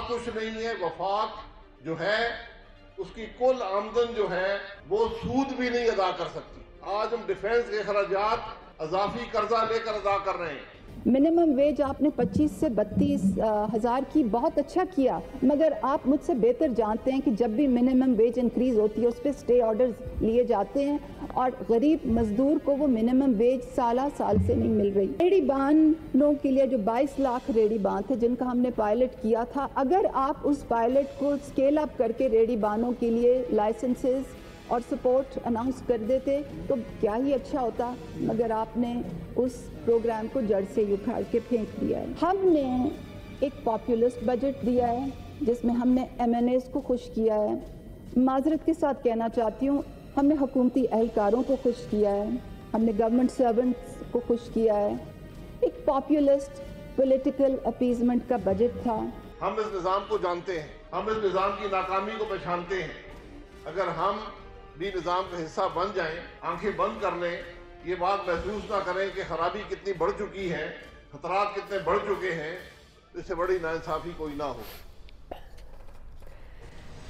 कुछ नहीं है। वफाक जो है उसकी कुल आमदन जो है वो सूद भी नहीं अदा कर सकती। आज हम डिफेंस के खर्चात अजाफी कर्जा लेकर अदा कर रहे हैं। मिनिमम वेज आपने 25 से 32 हज़ार की बहुत अच्छा किया, मगर आप मुझसे बेहतर जानते हैं कि जब भी मिनिमम वेज इंक्रीज़ होती है उस पर स्टे ऑर्डर्स लिए जाते हैं और गरीब मजदूर को वो मिनिमम वेज साल से नहीं मिल रही। रेडी बानों के लिए जो 22 लाख रेडी बान थे जिनका हमने पायलट किया था, अगर आप उस पायलट को स्केल अप करके रेडी बानों के लिए लाइसेंसेस और सपोर्ट अनाउंस कर देते तो क्या ही अच्छा होता, मगर आपने उस प्रोग्राम को जड़ से उखाड़ के फेंक दिया है। हमने एक पॉपुलिस्ट बजट दिया है जिसमें हमने MNAs को खुश किया है। माजरत के साथ कहना चाहती हूँ, हमने हुकूमती एहलकारों को खुश किया है, हमने गवर्नमेंट सर्वेंट्स को खुश किया है। एक पॉपुलिस्ट पॉलिटिकल अपीजमेंट का बजट था। हम इस निज़ाम को जानते हैं, हम इस निज़ाम की नाकामी को पहचानते हैं। अगर हम भी निज़ाम का हिस्सा बन जाएं, आंखें बंद कर लें, ये बात महसूस ना करें कि खराबी कितनी बढ़ चुकी है, खतरात कितने बढ़ चुके हैं, इससे बड़ी नाइंसाफ़ी कोई ना हो।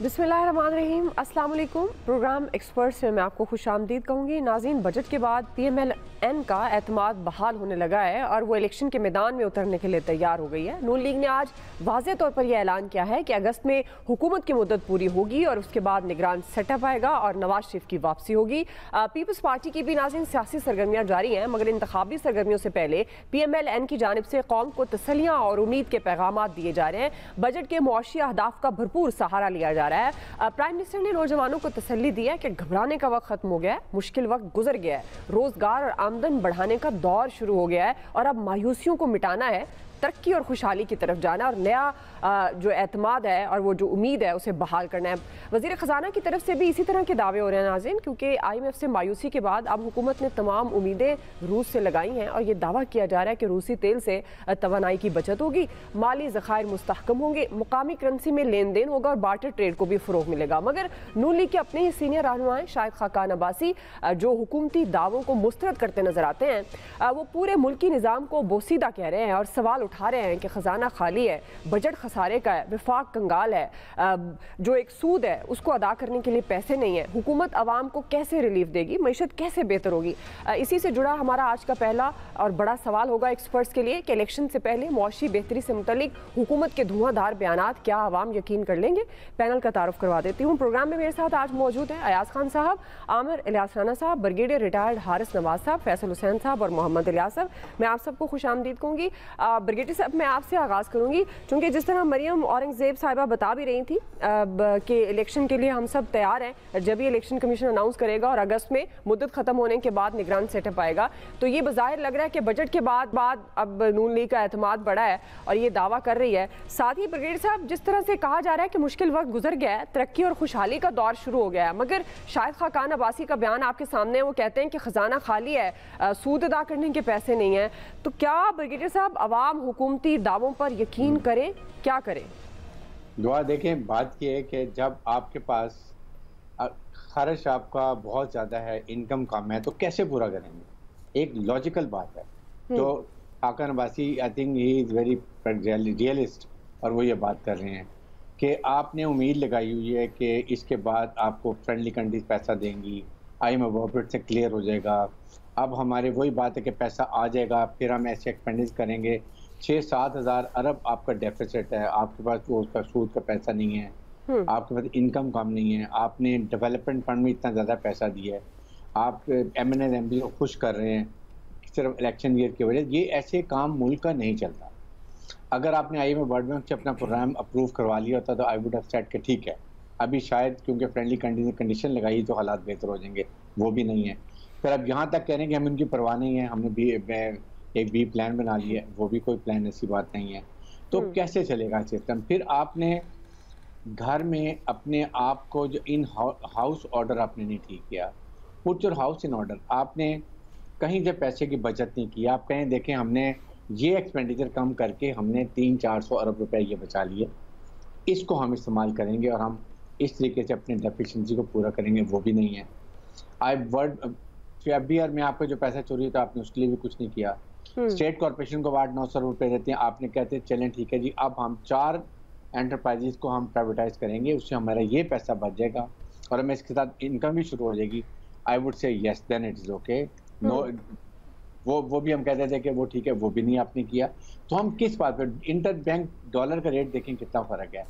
बिस्मिल्लाहिर्रहमानिर्रहीम, अस्सलाम वालेकुम। प्रोग्राम एक्सपर्ट्स में मैं आपको खुशामदीद कहूँगी। नाज़रीन, बजट के बाद PMLN का एतमाद बहाल होने लगा है और वो इलेक्शन के मैदान में उतरने के लिए तैयार हो गई है। नून लीग ने आज वाज़े तौर पर यह ऐलान किया है कि अगस्त में हुकूमत की मुद्दत पूरी होगी और उसके बाद निगरान सेटअप आएगा और नवाज शरीफ की वापसी होगी। पीपल्स पार्टी की भी नाज़रीन सियासी सरगर्मियाँ जारी हैं, मगर इंतखाबी सरगर्मियों से पहले PMLN की जानिब से कौम को तसल्लियाँ और उम्मीद के पैगाम दिए जा रहे हैं। बजट के मुआशी अहदाफ का भरपूर सहारा लिया जा रहा है। प्राइम मिनिस्टर ने नौजवानों को तसल्ली दी है कि घबराने का वक्त खत्म हो गया है, मुश्किल वक्त गुजर गया है, रोजगार और आमदन बढ़ाने का दौर शुरू हो गया है और अब मायूसियों को मिटाना है, तरक्की और खुशहाली की तरफ जाना और नया जो एतमाद है और वो जो उम्मीद है उसे बहाल करना है। वज़ीर ख़जाना की तरफ से भी इसी तरह के दावे हो रहे हैं नाज़रीन, क्योंकि IMF से मायूसी के बाद अब हुकूमत ने तमाम उम्मीदें रूस से लगाई हैं और ये दावा किया जा रहा है कि रूसी तेल से तवानाई की बचत होगी, माली ज़खायर मुस्तहकम होंगे, मुकामी करेंसी में लेन देन होगा और बार्टर ट्रेड को भी फ़रोग़ मिलेगा। मगर नून लीग के अपने ही सीनियर रहनुमा शाहिद खाकान अब्बासी जो हुकूमती दावों को मुस्तरद करते नजर आते हैं, वो पूरे मुल्की निज़ाम को बोसीदा कह रहे हैं और सवाल उठा रहे हैं कि ख़जाना खाली है, बजट खसारे का है, विफाक कंगाल है, जो एक सूद है उसको अदा करने के लिए पैसे नहीं है, हुकूमत आवाम को कैसे रिलीफ देगी, मईशत कैसे बेहतर होगी। इसी से जुड़ा हमारा आज का पहला और बड़ा सवाल होगा एक्सपर्ट्स के लिए कि इलेक्शन से पहले मुआशी बेहतरी से मुतल्लिक हुकूमत के धुआंधार बयानात क्या आवाम यकीन कर लेंगे। पैनल का तारुफ करवा देती हूँ। प्रोग्राम में मेरे साथ आज मौजूद हैं अयाज खान साहब, आमिर इलियास राना साहब, ब्रिगेडियर रिटायर्ड हारिस नवाज साहब, फैसल हुसैन साहब और मोहम्मद इलियास साहब। मैं आप सबको खुशामदीद कहूँगी। ब्रिगेडियर साहब, मैं आपसे आगाज़ करूँगी, क्योंकि जिस तरह मरियम औरंगज़ेब साहिबा बता भी रही थी कि इलेक्शन के लिए हम सब तैयार हैं, जब ये इलेक्शन कमीशन अनाउंस करेगा और अगस्त में मुद्दत ख़त्म होने के बाद निगरान सेटअप आएगा, तो ये बज़ाहिर लग रहा है कि बजट के बाद अब नून लीग का एतमाद बढ़ा है और ये दावा कर रही है। साथ ही ब्रिगेडियर साहब, जिस तरह से कहा जा रहा है कि मुश्किल वक्त गुजर गया है, तरक्की और खुशहाली का दौर शुरू हो गया है, मगर शाहिद खाकान अब्बासी का बयान आपके सामने है, वो कहते हैं कि ख़जाना खाली है, सूद अदा करने के पैसे नहीं हैं। तो क्या ब्रिगेडियर साहब अवाम हुकूमती दावों पर यकीन करें, क्या करें? दुआ देखें, बात यह है कि जब आपके पास खर्च आपका बहुत ज़्यादा है, इनकम कम है, तो कैसे पूरा करेंगे? एक लॉजिकल बात है। तो Khaqan Abbasi, I think he is very realist, और वो ये बात कर रहे हैं कि आपने उम्मीद लगाई हुई है कि इसके बाद आपको फ्रेंडली कंट्रीज पैसा देंगी, IMF बजट से क्लियर हो जाएगा। अब हमारे वही बात है कि पैसा आ जाएगा, फिर हम ऐसे एक्सपेंडिचर करेंगे। 6-7 हज़ार अरब आपका डेफिसिट है, आपके पास वो उसका सूद का पैसा नहीं है, आपके पास इनकम कम नहीं है, आपने डेवलपमेंट फंड में इतना ज़्यादा पैसा दिया है, आप MNA MP को खुश कर रहे हैं सिर्फ इलेक्शन ईयर की वजह। ये ऐसे काम मुल्क का नहीं चलता। अगर आपने IMF वर्ल्ड बैंक से अपना प्रोग्राम अप्रूव करवा लिया होता तो आई वुड हैव सेड कि ठीक है, अभी शायद क्योंकि फ्रेंडली कंडीशन लगाई तो हालात बेहतर हो जाएंगे, वो भी नहीं है। फिर अब यहाँ तक कह रहे हैं कि हम उनकी परवाह नहीं है, हमने भी एक भी प्लान बना लिया है, वो भी कोई प्लान ऐसी बात नहीं है। तो कैसे चलेगा सिस्टम? फिर आपने घर में अपने आप को जो इन हाउस ऑर्डर आपने नहीं ठीक किया, put your house in order. आपने कहीं से पैसे की बचत नहीं की। आप कहें देखें हमने ये एक्सपेंडिचर कम करके हमने 300-400 अरब रुपए ये बचा लिए, इसको हम इस्तेमाल करेंगे और हम इस तरीके से अपने डेफिशिएंसी को पूरा करेंगे, वो भी नहीं है। FBR में आपका जो पैसा चोरी होता है आपने उसके लिए भी कुछ नहीं किया। स्टेट कॉर्पोरेशन को 800-900 रुपए देते हैं, आपने कहते हैं चलें ठीक है जी, अब हम 4 एंटरप्राइजेस को हम प्राइवेटाइज करेंगे, उससे हमारा ये पैसा बच जाएगा और हमें इसके साथ इनकम भी शुरू हो जाएगी, I would say yes then it is okay. No, वो भी हम कहते थे कि वो ठीक है, वो भी नहीं आपने किया। तो हम किस बात पर, इंटर बैंक डॉलर का रेट देखें कितना फर्क है,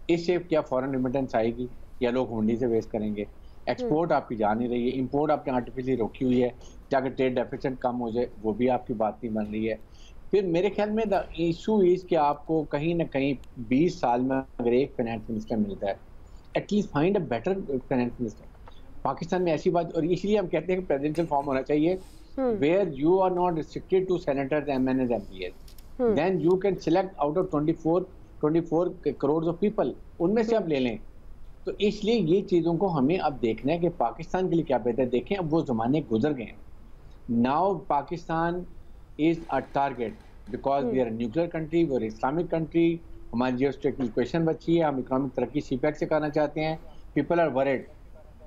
इससे क्या फॉरेन रिमिटेंस आएगी या लोग हुंडी से वेस्ट करेंगे? एक्सपोर्ट आपकी जा नहीं रही है, इंपोर्ट आपने आर्टिफिशियली रोकी हुई है, जाकर ट्रेड डेफिसिट कम हो जाए, वो भी आपकी बात नहीं बन रही है। फिर मेरे ख्याल में द इशू इज कि आपको कहीं ना कहीं 20 साल में अगर एक फाइनेंस मिनिस्टर मिलता है, at least find a better finance minister. Pakistan में ऐसी बात, और इसलिए हम कहते हैं कि प्रेसिडेंशियल फॉर्म होना चाहिए where you are not restricted to senators, MNAs, MPs, then you can select out of 24 crore of people, उनमें से आप ले लें। तो इसलिए ये चीज़ों को हमें अब देखना है कि पाकिस्तान के लिए क्या बेहतर। देखें, अब वो ज़माने गुजर गए हैं। Now Pakistan is a target because we are nuclear country, we are Islamic country, हमारी जियोस्ट्रेटेजिक इक्वेशन बची है, हम इकोनॉमिक तरक्की सीपैक से करना चाहते हैं, पीपल आर वरीड।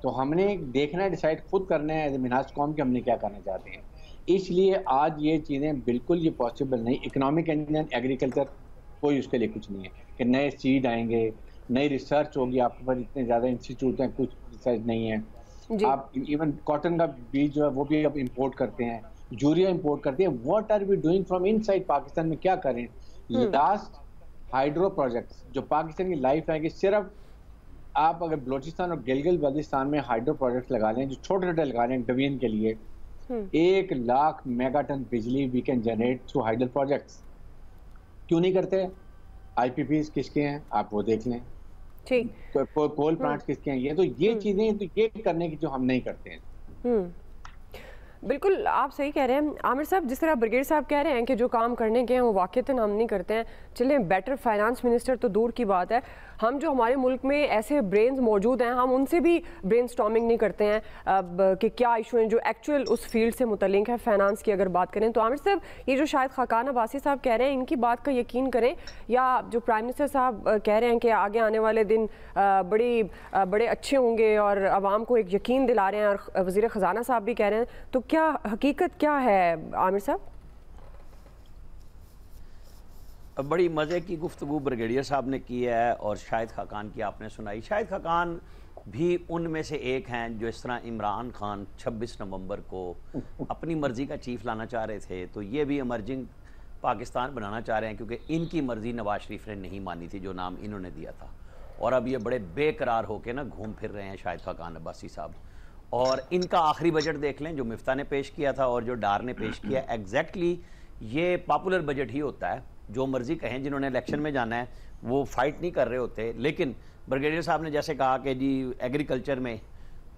तो हमने देखना है, डिसाइड खुद करना है एज ए मिनाज कौम कि हमने क्या करना चाहते हैं। इसलिए आज ये चीज़ें बिल्कुल ये पॉसिबल नहीं। इकोनॉमिक इंजन, एग्रीकल्चर, कोई उसके लिए कुछ नहीं है कि नए सीड आएंगे, नई रिसर्च होगी, आपके पास इतने ज़्यादा इंस्टीट्यूट हैं, कुछ रिसर्च नहीं है। आप इवन कॉटन का बीज जो है वो भी अब इंपोर्ट करते हैं, यूरिया इंपोर्ट करते हैं। What are we doing from inside Pakistan में, क्या करें? लास्ट हाइड्रो प्रोजेक्ट्स जो पाकिस्तान की लाइफ है कि सिर्फ आप अगर बलोचिस्तान और गिलगित बल्तिस्तान में हाइड्रो प्रोजेक्ट्स लगा लें, जो छोटे छोटे लगा लें डवीन के लिए, 1 लाख मेगाटन बिजली we can generate through hydro projects. क्यों नहीं करते? IPPs किसके हैं आप वो देख लें, ठीक, तो कोल प्लांट्स किसके हैं, ये चीजें तो ये करने की जो हम नहीं करते हैं। बिल्कुल आप सही कह रहे हैं आमिर साहब। जिस तरह ब्रिगेड साहब कह रहे हैं कि जो काम करने के हैं वो वाकईतन हम नहीं करते हैं। चलिए, बेटर फाइनेंस मिनिस्टर तो दूर की बात है, हम जो हमारे मुल्क में ऐसे ब्रेन्स मौजूद हैं हम उनसे भी ब्रेन स्टॉर्मिंग नहीं करते हैं अब कि क्या इशू हैं जो एक्चुअल उस फील्ड से मुतल्लिक है फाइनेंस की अगर बात करें। तो आमिर साहब, ये जो शायद खाकान अब्बासी साहब कह रहे हैं इनकी बात का यकीन करें, या जो प्राइम मिनिस्टर साहब कह रहे हैं कि आगे आने वाले दिन बड़े अच्छे होंगे और आवाम को एक यकीन दिला रहे हैं, और वज़ीर ख़जाना साहब भी कह रहे हैं, तो क्या हकीकत क्या है आमिर साहब? बड़ी मज़े की गुफ्तगू ब्रिगेडियर साहब ने की है और शाहिद खाकान की आपने सुनाई। शाहिद खाकान भी उनमें से एक हैं जो इस तरह इमरान खान 26 नवंबर को अपनी मर्ज़ी का चीफ लाना चाह रहे थे, तो ये भी इमर्जिंग पाकिस्तान बनाना चाह रहे हैं, क्योंकि इनकी मर्ज़ी नवाज शरीफ ने नहीं मानी थी जो नाम इन्होंने दिया था। और अब ये बड़े बेकरार होकर ना घूम फिर रहे हैं शाहिद खाकान अब्बासी साहब। और इनका आखिरी बजट देख लें जो मिफ्ता ने पेश किया था और जो डार ने पेश किया, एग्जैक्टली ये पॉपुलर बजट ही होता है। जो मर्जी कहें, जिन्होंने इलेक्शन में जाना है वो फाइट नहीं कर रहे होते। लेकिन ब्रिगेडियर साहब ने जैसे कहा कि जी एग्रीकल्चर में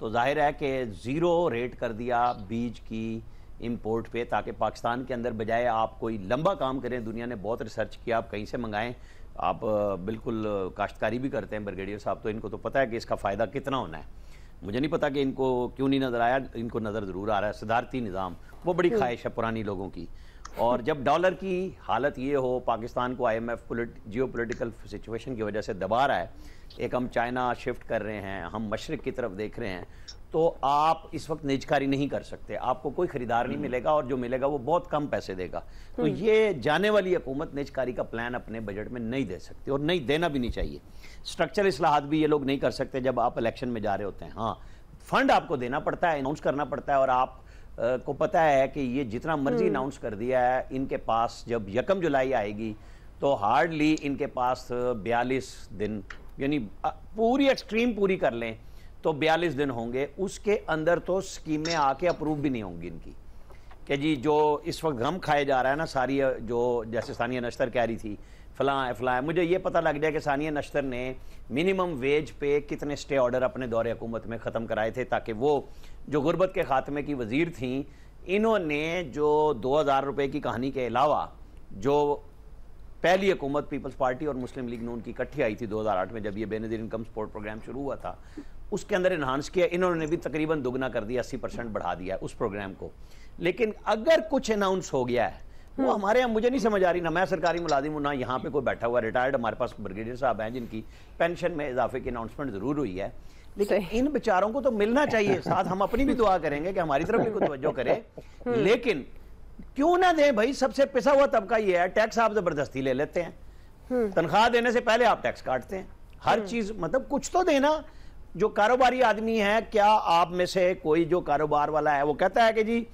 तो जाहिर है कि ज़ीरो रेट कर दिया बीज की इंपोर्ट पे, ताकि पाकिस्तान के अंदर बजाय आप कोई लंबा काम करें, दुनिया ने बहुत रिसर्च किया, आप कहीं से मंगाएं। आप बिल्कुल काश्तकारी भी करते हैं ब्रिगेडियर साहब, तो इनको तो पता है कि इसका फ़ायदा कितना होना है। मुझे नहीं पता कि इनको क्यों नहीं नज़र आया, इनको नज़र ज़रूर आ रहा है। सदारती निज़ाम वो बड़ी ख्वाहिश है पुरानी लोगों की। और जब डॉलर की हालत ये हो, पाकिस्तान को IMF जियो पोलिटिकल सिचुएशन की वजह से दबा रहा है, एक हम चाइना शिफ्ट कर रहे हैं, हम मशरिक की तरफ देख रहे हैं, तो आप इस वक्त निजकारी नहीं कर सकते, आपको कोई ख़रीदार नहीं मिलेगा और जो मिलेगा वो बहुत कम पैसे देगा। तो ये जाने वाली हुकूमत निजकारी का प्लान अपने बजट में नहीं दे सकती और नहीं देना भी नहीं चाहिए। स्ट्रक्चरल इस्लाहात भी ये लोग नहीं कर सकते जब आप इलेक्शन में जा रहे होते हैं। हाँ, फंड आपको देना पड़ता है, अनाउंस करना पड़ता है, और आप को पता है कि ये जितना मर्जी अनाउंस कर दिया है, इनके पास जब 1 जुलाई आएगी तो हार्डली इनके पास 42 दिन, यानी पूरी एक्सट्रीम पूरी कर लें तो 42 दिन होंगे। उसके अंदर तो स्कीमें आके अप्रूव भी नहीं होंगी इनकी, कि जी जो इस वक्त गम खाए जा रहा है ना सारी, जो जैसे सानिया नश्तर कह रही थी फलां, मुझे ये पता लग जाए कि सानिया नश्तर ने मिनिमम वेज पे कितने स्टे ऑर्डर अपने दौरे हुकूमत में ख़त्म कराए थे, ताकि वो जो गुर्बत के खात्मे की वज़ीर थी, इन्होंने जो 2000 रुपये की कहानी के अलावा जो पहली हुकूमत पीपल्स पार्टी और मुस्लिम लीग नून की इकट्ठी आई थी 2008 में, जब ये बेनज़ीर इनकम सपोर्ट प्रोग्राम शुरू हुआ था, उसके अंदर इन्हांस किया, इन्होंने भी तकरीबन दुगना कर दिया, 80% बढ़ा दिया उस प्रोग्राम को। लेकिन अगर कुछ अनाउंस हो गया है वो हमारे यहाँ, मुझे नहीं समझ आ रही, ना मैं सरकारी मुलाजिम हूँ ना यहाँ पे कोई बैठा हुआ रिटायर्ड, हमारे पास ब्रिगेडियर साहब हैं जिनकी पेंशन में इजाफे की अनाउंसमेंट जरूर हुई है, लेकिन इन बेचारों को तो मिलना चाहिए। साथ हम अपनी भी दुआ करेंगे कि हमारी तरफ भी कोई तवज्जो करे, लेकिन क्यों ना दें भाई। सबसे पिसा हुआ तबका ये है, टैक्स आप जबरदस्ती ले लेते हैं, तनख्वाह देने से पहले आप टैक्स काटते हैं, हर चीज मतलब कुछ तो देना। जो कारोबारी आदमी है, क्या आप में से कोई जो कारोबार वाला है वो कहता है कि जी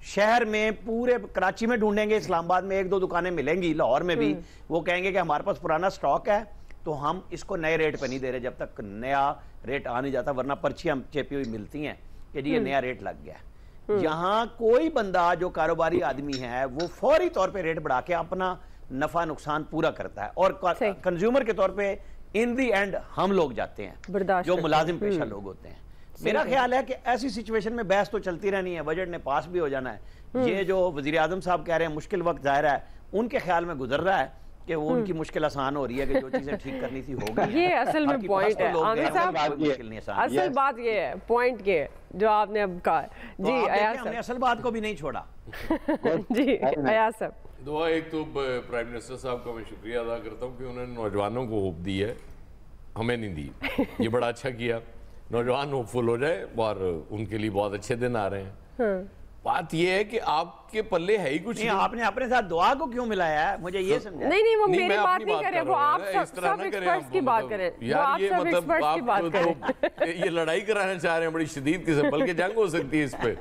शहर में पूरे कराची में ढूंढेंगे, इस्लामाबाद में 1-2 दुकानें मिलेंगी, लाहौर में भी, वो कहेंगे कि हमारे पास पुराना स्टॉक है तो हम इसको नए रेट पे नहीं दे रहे जब तक नया रेट आ नहीं जाता, वरना पर्चियां चेपी हुई मिलती हैं कि जी ये नया रेट लग गया। यहाँ कोई बंदा जो कारोबारी आदमी है वो फौरी तौर पे रेट बढ़ा के अपना नफा नुकसान पूरा करता है, और कंज्यूमर के तौर पे इन दी एंड हम लोग जाते हैं जो मुलाजिम पेशा लोग होते हैं। मेरा ख्याल है कि ऐसी सिचुएशन में बहस तो चलती रहनी है, बजट ने पास भी हो जाना है। ये जो वजीर आजम साहब कह रहे हैं मुश्किल वक्त जाहिर है उनके ख्याल में गुजर रहा है कि वो उनकी मुश्किल आसान हो रही है कि जो चीजें ठीक करनी थी हो गई। ये असल में पॉइंट है आमिर साहब, असल बात ये है, पॉइंट ये जो आपने अब कहा। जी अयाज साहब, हमने असल बात को भी नहीं छोड़ा। जी अयाज साहब, दुआ, एक तो प्राइम मिनिस्टर साहब का मैं शुक्रिया अदा करता हूँ कि उन्होंने नौजवानों को होप दी है, हमें नहीं दी, ये बड़ा अच्छा किया। नौजवान होपफुल हो जाए और उनके लिए बहुत अच्छे दिन आ रहे हैं। बात यह है कि आपके पल्ले है ही कुछ नहीं। आपने अपने साथ दुआ को क्यों मिलाया है, मुझे ये समझा। नहीं वो मेरी बात नहीं कर रहे, वो आप सब एक्सपर्ट्स की बात करें यार। ये मतलब आप ये लड़ाई कराना चाह रहे हैं बड़ी शदीद किस्म, बल्कि जंग हो सकती है इस पे।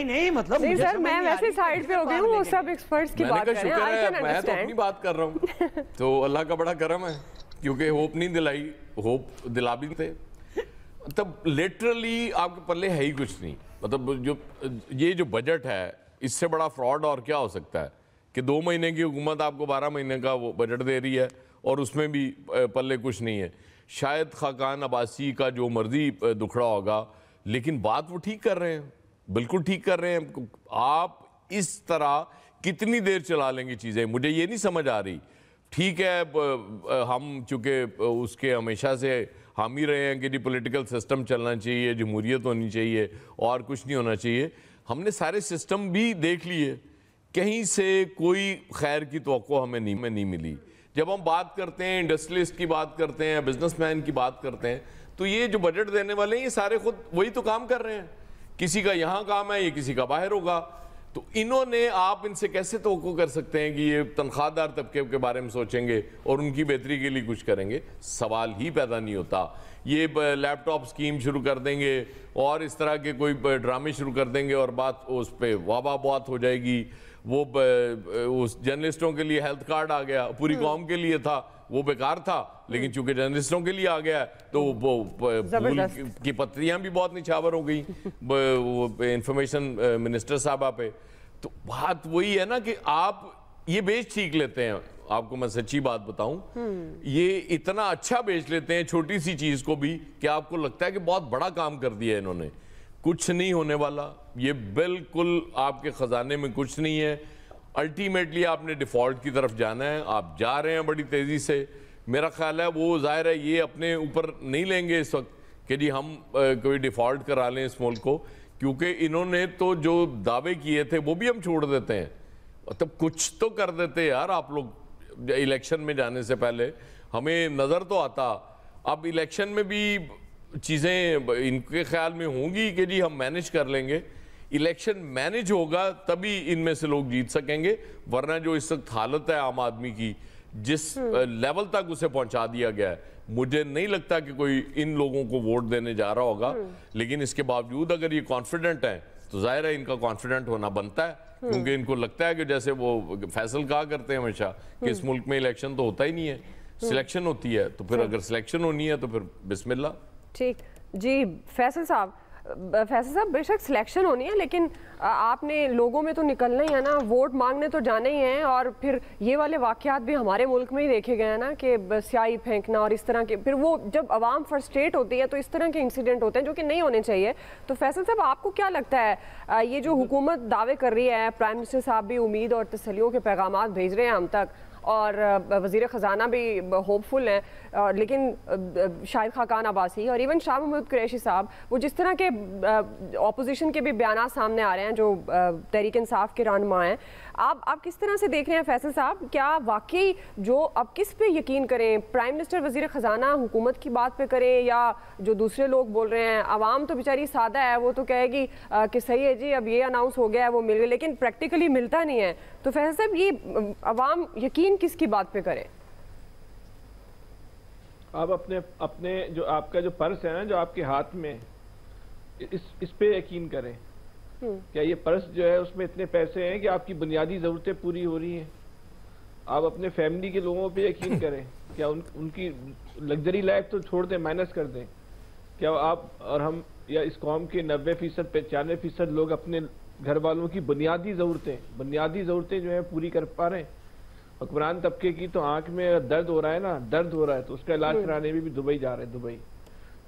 नहीं मतलब नहीं सर, मैं वैसे साइड पे हो गई हूँ, सब एक्सपर्ट्स की बात कर रहे हैं। मैं तो अपनी बात कर रहा हूँ, तो अल्लाह का बड़ा करम है क्योंकि होप नहीं दिलाई, होप दिला भी थे। तब लिटरली आपके पल्ले है ही कुछ नहीं। मतलब ये जो बजट है, इससे बड़ा फ्रॉड और क्या हो सकता है कि 2 महीने की हुकूमत आपको 12 महीने का वो बजट दे रही है और उसमें भी पल्ले कुछ नहीं है। शायद खाकान अब्बासी का जो मर्जी दुखड़ा होगा, लेकिन बात वो ठीक कर रहे हैं, बिल्कुल ठीक कर रहे हैं। आप इस तरह कितनी देर चला लेंगे चीज़ें, मुझे ये नहीं समझ आ रही। ठीक है, हम चूँकि उसके हमेशा से हामी रहे हैं कि जी पॉलिटिकल सिस्टम चलना चाहिए, जमहूरियत होनी चाहिए और कुछ नहीं होना चाहिए। हमने सारे सिस्टम भी देख लिए, कहीं से कोई खैर की तवक्को हमें नहीं मिली। जब हम बात करते हैं इंडस्ट्रियलिस्ट की बात करते हैं, बिजनेसमैन की बात करते हैं, तो ये जो बजट देने वाले हैं ये सारे खुद वही तो काम कर रहे हैं। किसी का यहाँ काम है, ये किसी का बाहर होगा। तो इन्होंने, आप इनसे कैसे तवक्को कर सकते हैं कि ये तनख्वाहदार तबके के बारे में सोचेंगे और उनकी बेहतरी के लिए कुछ करेंगे? सवाल ही पैदा नहीं होता। ये लैपटॉप स्कीम शुरू कर देंगे और इस तरह के कोई ड्रामे शुरू कर देंगे और बात उस पर वाह बात हो जाएगी। वो उस जर्नलिस्टों के लिए हेल्थ कार्ड आ गया, पूरी कौम के लिए था, वो बेकार था, लेकिन चूंकि जर्नलिस्टों के लिए आ गया तो वो फूल की पत्तियां भी बहुत निछावर हो गई इंफॉर्मेशन मिनिस्टर साहबा पे। तो बात वही है ना कि आप ये बेच ठीक लेते हैं। आपको मैं सच्ची बात बताऊं, ये इतना अच्छा बेच लेते हैं छोटी सी चीज को भी कि आपको लगता है कि बहुत बड़ा काम कर दिया इन्होंने। कुछ नहीं होने वाला, ये बिल्कुल आपके खजाने में कुछ नहीं है। अल्टीमेटली आपने डिफॉल्ट की तरफ जाना है, आप जा रहे हैं बड़ी तेजी से। मेरा ख्याल है वो जाहिर है ये अपने ऊपर नहीं लेंगे इस वक्त कि जी हम कोई डिफॉल्ट करा लें इस मुल्क को, क्योंकि इन्होंने तो जो दावे किए थे वो भी हम छोड़ देते हैं। मतलब कुछ तो कर देते यार आप लोग इलेक्शन में जाने से पहले, हमें नज़र तो आता। अब इलेक्शन में भी चीज़ें इनके ख्याल में होंगी कि जी हम मैनेज कर लेंगे। इलेक्शन मैनेज होगा तभी इनमें से लोग जीत सकेंगे, वरना जो इस वक्त हालत है आम आदमी की, जिस लेवल तक उसे पहुंचा दिया गया है, मुझे नहीं लगता कि कोई इन लोगों को वोट देने जा रहा होगा। लेकिन इसके बावजूद अगर ये कॉन्फिडेंट हैं तो जाहिर है इनका कॉन्फिडेंट होना बनता है, क्योंकि इनको लगता है कि जैसे वो फैसल कहा करते हैं हमेशा कि इस मुल्क में इलेक्शन तो होता ही नहीं है, सिलेक्शन होती है। तो फिर अगर सिलेक्शन होनी है तो फिर बिस्मिल्लाह। ठीक जी फैसल साहब, बेशक सिलेक्शन होनी है, लेकिन आपने लोगों में तो निकलना ही है ना, वोट मांगने तो जाने ही हैं। और फिर ये वाले वाकयात भी हमारे मुल्क में ही देखे गए हैं ना कि स्याही फेंकना और इस तरह के, फिर वो जब आवाम फ्रस्ट्रेट होती है तो इस तरह के इंसिडेंट होते हैं जो कि नहीं होने चाहिए। तो फैसल साहब, आपको क्या लगता है ये जो हुकूमत दावे कर रही है, प्राइम मिनिस्टर साहब भी उम्मीद और तसल्लियों के पैगाम भेज रहे हैं हम तक, और वज़ीर ख़जाना भी होपफुल हैं, लेकिन शाहिद खाकान अब्बासी और इवन शाह महमूद कुरैशी साहब, वो जिस तरह के ऑपोजिशन के भी बयान सामने आ रहे हैं जो तहरीक इंसाफ के रहनुमा हैं, आप किस तरह से देख रहे हैं फैसल साहब? क्या वाकई जो अब किस पे यकीन करें, प्राइम मिनिस्टर वज़ीर ख़जाना हुकूमत की बात पे करें या जो दूसरे लोग बोल रहे हैं? आवाम तो बेचारी सादा है, वो तो कहेगी कि सही है जी अब ये अनाउंस हो गया है वो मिल गया, लेकिन प्रैक्टिकली मिलता नहीं है। तो फैसल साहब, ये आवाम यकीन किसकी बात पे करें? आप अपने अपने जो आपका जो पर्स है ना, जो आपके हाथ में, इस पे यकीन करें। क्या ये पर्स जो है उसमें इतने पैसे हैं कि आपकी बुनियादी ज़रूरतें पूरी हो रही हैं? आप अपने फैमिली के लोगों पे यकीन करें, क्या उनकी लग्जरी लाइफ तो छोड़ दें, माइनस कर दें। क्या आप और हम या इस कौम के 90% 95% लोग अपने घर वालों की बुनियादी ज़रूरतें जो है पूरी कर पा रहे हैं? हुक्मरान तबके की तो आंख में दर्द हो रहा है ना, दर्द हो रहा है, तो उसका इलाज कराने में भी दुबई जा रहे हैं। दुबई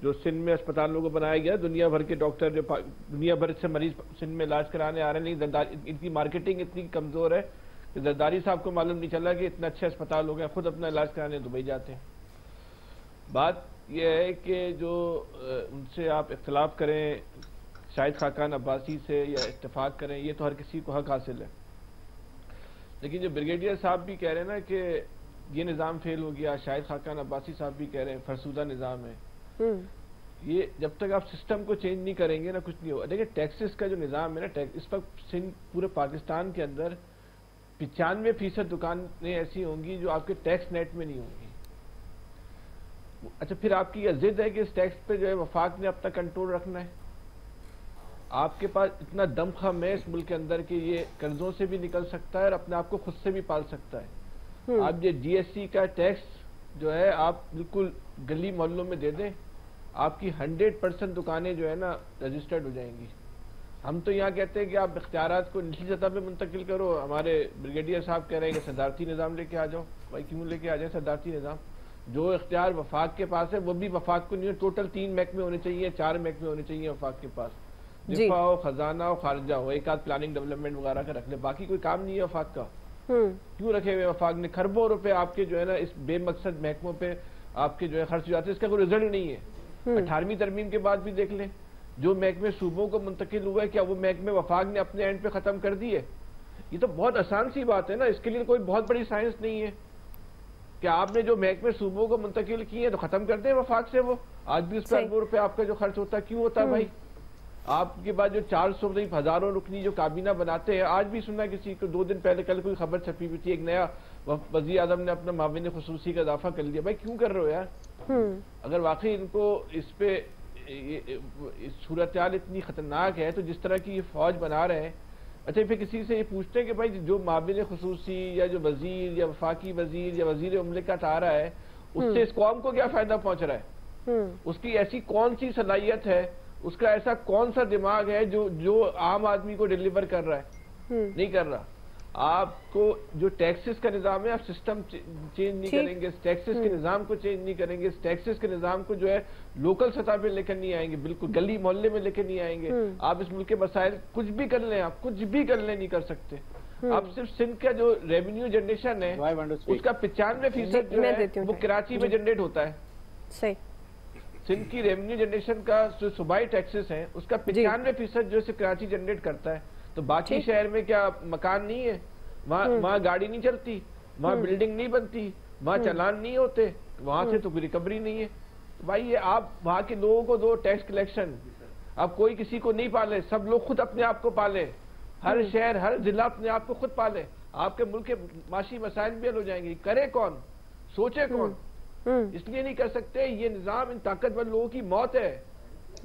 जो सिंध में अस्पतालों को बनाया गया, दुनिया भर के डॉक्टर जो दुनिया भर से मरीज सिंध में इलाज कराने आ रहे हैं, लेकिन इनकी मार्केटिंग इतनी कमज़ोर है कि जरदारी साहब को मालूम नहीं चला कि इतना अच्छा अस्पताल हो गया, खुद अपना इलाज कराने दुबई जाते हैं। बात यह है कि जो उनसे आप इख्तलाफ करें शाहिद खाकान अब्बासी से या इत्तेफाक करें, ये तो हर किसी को हक हासिल है, लेकिन जो ब्रिगेडियर साहब भी कह रहे हैं ना कि ये निज़ाम फेल हो गया, शाहिद खाकान अब्बासी साहब भी कह रहे हैं फरसूदा निज़ाम है, ये जब तक आप सिस्टम को चेंज नहीं करेंगे ना कुछ नहीं होगा। देखिए टैक्सेस का जो निज़ाम है ना, इस वक्त सिंध पूरे पाकिस्तान के अंदर 95% दुकानें ऐसी होंगी जो आपके टैक्स नेट में नहीं होंगी। अच्छा, फिर आपकी यह जिद है कि इस टैक्स पे जो है वफाक ने अपना कंट्रोल रखना है। आपके पास इतना दमखम है इस मुल्क के अंदर कि ये कर्जों से भी निकल सकता है और अपने आप को खुद से भी पाल सकता है। आप ये जीएसटी का टैक्स जो है आप बिल्कुल गली मोहल्लों में दे दें, आपकी 100% दुकानें जो है ना रजिस्टर्ड हो जाएंगी। हम तो यहाँ कहते हैं कि आप इख्तियारात को निचली सतह पे मुंतकिल करो। हमारे ब्रिगेडियर साहब कह रहे हैं कि सदारती निज़ाम लेके आ जाओ। भाई क्यों लेके आ जाए सदारती निज़ाम? जो इख्तियार वफाक के पास है वो भी वफाक को नहीं है, टोटल 3 महकमे होने चाहिए, 4 महकमे होने चाहिए वफाक के पास, दिफा हो, खजाना हो, खारजा हो, एक आध प्लानिंग डेवलपमेंट वगैरह का रख ले, बाकी कोई काम नहीं है वफाक का। क्यों रखे हुए वफाक ने? खरबों रुपए आपके जो है ना इस बेमकसद महकमों पे आपके जो है खर्च हो जाते हैं, इसका कोई रिजल्ट नहीं है। 18वीं तरमीम के बाद भी देख लें, जो महकमे सूबों को मुंतकिल हुआ है, क्या वो महकमे वफाक ने अपने एंड पे खत्म कर दिए? ये तो बहुत आसान सी बात है ना, इसके लिए कोई बहुत बड़ी साइंस नहीं है। क्या आपने जो महकमे सूबों को मुंतकिल किए हैं तो खत्म कर दें वफाक से वो? आज भी उस पर अरबों रुपए आपका जो खर्च होता है, क्यों होता है भाई? आपके बाद जो 400 नहीं हजारों रुकनी जो काबीना बनाते हैं, आज भी सुना किसी को 2 दिन पहले कल कोई खबर छपी हुई थी, एक नया वज़ीर आज़म ने अपना माविन खुसूसी का इजाफा कर लिया। भाई क्यों कर रहे हो यार? अगर वाकई इनको इस पे सूरत हाल इतनी खतरनाक है तो जिस तरह की ये फौज बना रहे हैं, अच्छा फिर किसी से ये पूछते हैं कि भाई जो माविन खुसूसी या जो वजीर या वफाकी वजीर या वजीर मुमलिकत आ रहा है, उससे इस कौम को क्या फायदा पहुंच रहा है? उसकी ऐसी कौन सी सलाहियत है, उसका ऐसा कौन सा दिमाग है जो आम आदमी को डिलीवर कर रहा है? नहीं कर रहा। आपको जो टैक्सेस का निजाम है, आप सिस्टम चेंज नहीं करेंगे, टैक्सेस के निजाम को चेंज नहीं करेंगे, टैक्सेस के निजाम को जो है लोकल सतह पे लेकर नहीं आएंगे, बिल्कुल गली मोहल्ले में लेकर नहीं आएंगे। आप इस मुल्क के मसाइल कुछ भी कर लें, आप कुछ भी कर लें, नहीं कर सकते। आप सिर्फ सिंध का जो रेवेन्यू जनरेशन है उसका 95% जो है वो कराची में जनरेट होता है। सही। सिंध की रेवेन्यू जनरेशन का जो सूबाई टैक्सेस है उसका 95% जो कराची जनरेट करता है। तो बाकी शहर में क्या मकान नहीं है? वहाँ गाड़ी नहीं चलती, वहाँ बिल्डिंग नहीं बनती, वहाँ चालान नहीं होते, वहां से तो कोई रिकवरी नहीं है। भाई ये आप वहाँ के लोगों को दो टैक्स कलेक्शन, अब कोई किसी को नहीं पाले, सब लोग खुद अपने आप को पाले, हर शहर हर जिला अपने आप को खुद पाले, आपके मुल्क के माशी मसाइल भी हल हो जाएंगे। करे कौन? सोचे कौन? इसलिए नहीं कर सकते। ये निजाम इन ताकतवर लोगों की मौत है।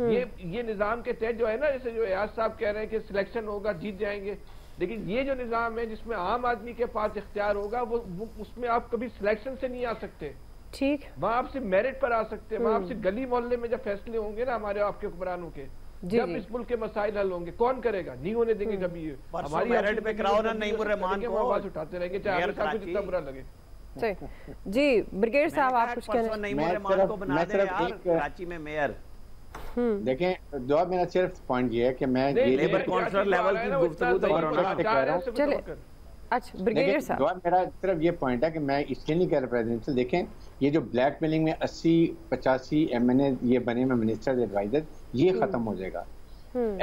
ये निजाम के तहत जो है ना, जैसे जो एयाज साहब कह रहे हैं कि सिलेक्शन होगा जीत जाएंगे, लेकिन ये जो निजाम है जिसमें आम आदमी के पास इख्तियार होगा वो उसमें आप कभी सिलेक्शन से नहीं आ सकते। ठीक, वहाँ आप सिर्फ मेरिट पर आ सकते हैं। वहाँ आप सिर्फ गली मोहल्ले में जब फैसले होंगे ना हमारे आपके हुक्मरानों के, जब इस मुल्क के मसाइल हल होंगे, कौन करेगा? नहीं होने देंगे कभी। हमारी मेरिट पे कराओ ना, नहीं रहमान को आवाज उठाते रहेंगे चाहे जितना बुरा लगे। जी ब्रिगेड साहब आप कुछ कहना? कराची में मेयर देखें, दुआ मेरा सिर्फ पॉइंट ये है कि मैं लेबर काउंसिलर लेवल की गुफ्तगू तो करो ना। चले अच्छा ब्रिगेडियर साहब, दुआ मेरा सिर्फ ये पॉइंट है कि मैं इसलिए नहीं कह रहा प्रेसिडेंशियल। देखें ये जो ब्लैकमेलिंग में 80-85 MNA ये बने में मिनिस्टर एडवाइजर, ये खत्म हो जाएगा।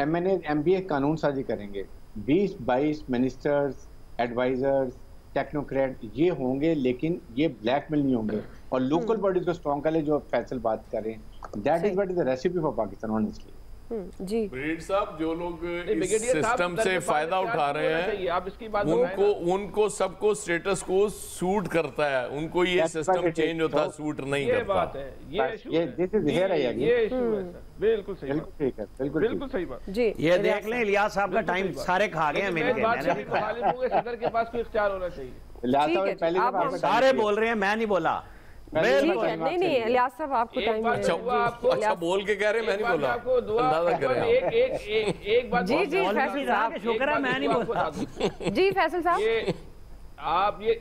MNA MBA कानून साजी करेंगे, 20-22 मिनिस्टर्स एडवाइजर्स टेक्नोक्रेट ये होंगे, लेकिन ये ब्लैकमेल नहीं होंगे। और लोकल बॉडीज को स्ट्रॉन्ग कर ले, जो फैसल बात करें, that is what is the recipe for Pakistan honestly. जी ब्रिगेडियर साहब, जो लोग इस ब्रिगेडियर साहब, सिस्टम से फायदा उठा रहे हैं, आप इसकी बात उनको सबको स्टेटस को सूट करता है, उनको ये सिस्टम चेंज होता सूट नहीं ये करता। बात है, ये इशू है, this is here I agree, ये इशू है सर, बिल्कुल सही बात, ठीक है, बिल्कुल सही बात जी। ये देख लें, इलियास साहब का टाइम सारे खा गए हैं मैं मिलके। बात सभी को मालूम होगा, सदर के पास कोई इख्तियार होना चाहिए। लिहाजा ठीक है, पहली आप दफा सारे बोल रहे हैं, मैं नहीं बोला। ठीक है, नहीं इलियास साहब आपको टाइम अच्छा बोल के कह रहे हैं, मैं नहीं बोला, आपको दुआ अंदाजा करें आप। एक बात जी जी फैसल साहब, शुक्र है मैं नहीं बोला। जी फैसल साहब, ये आप ये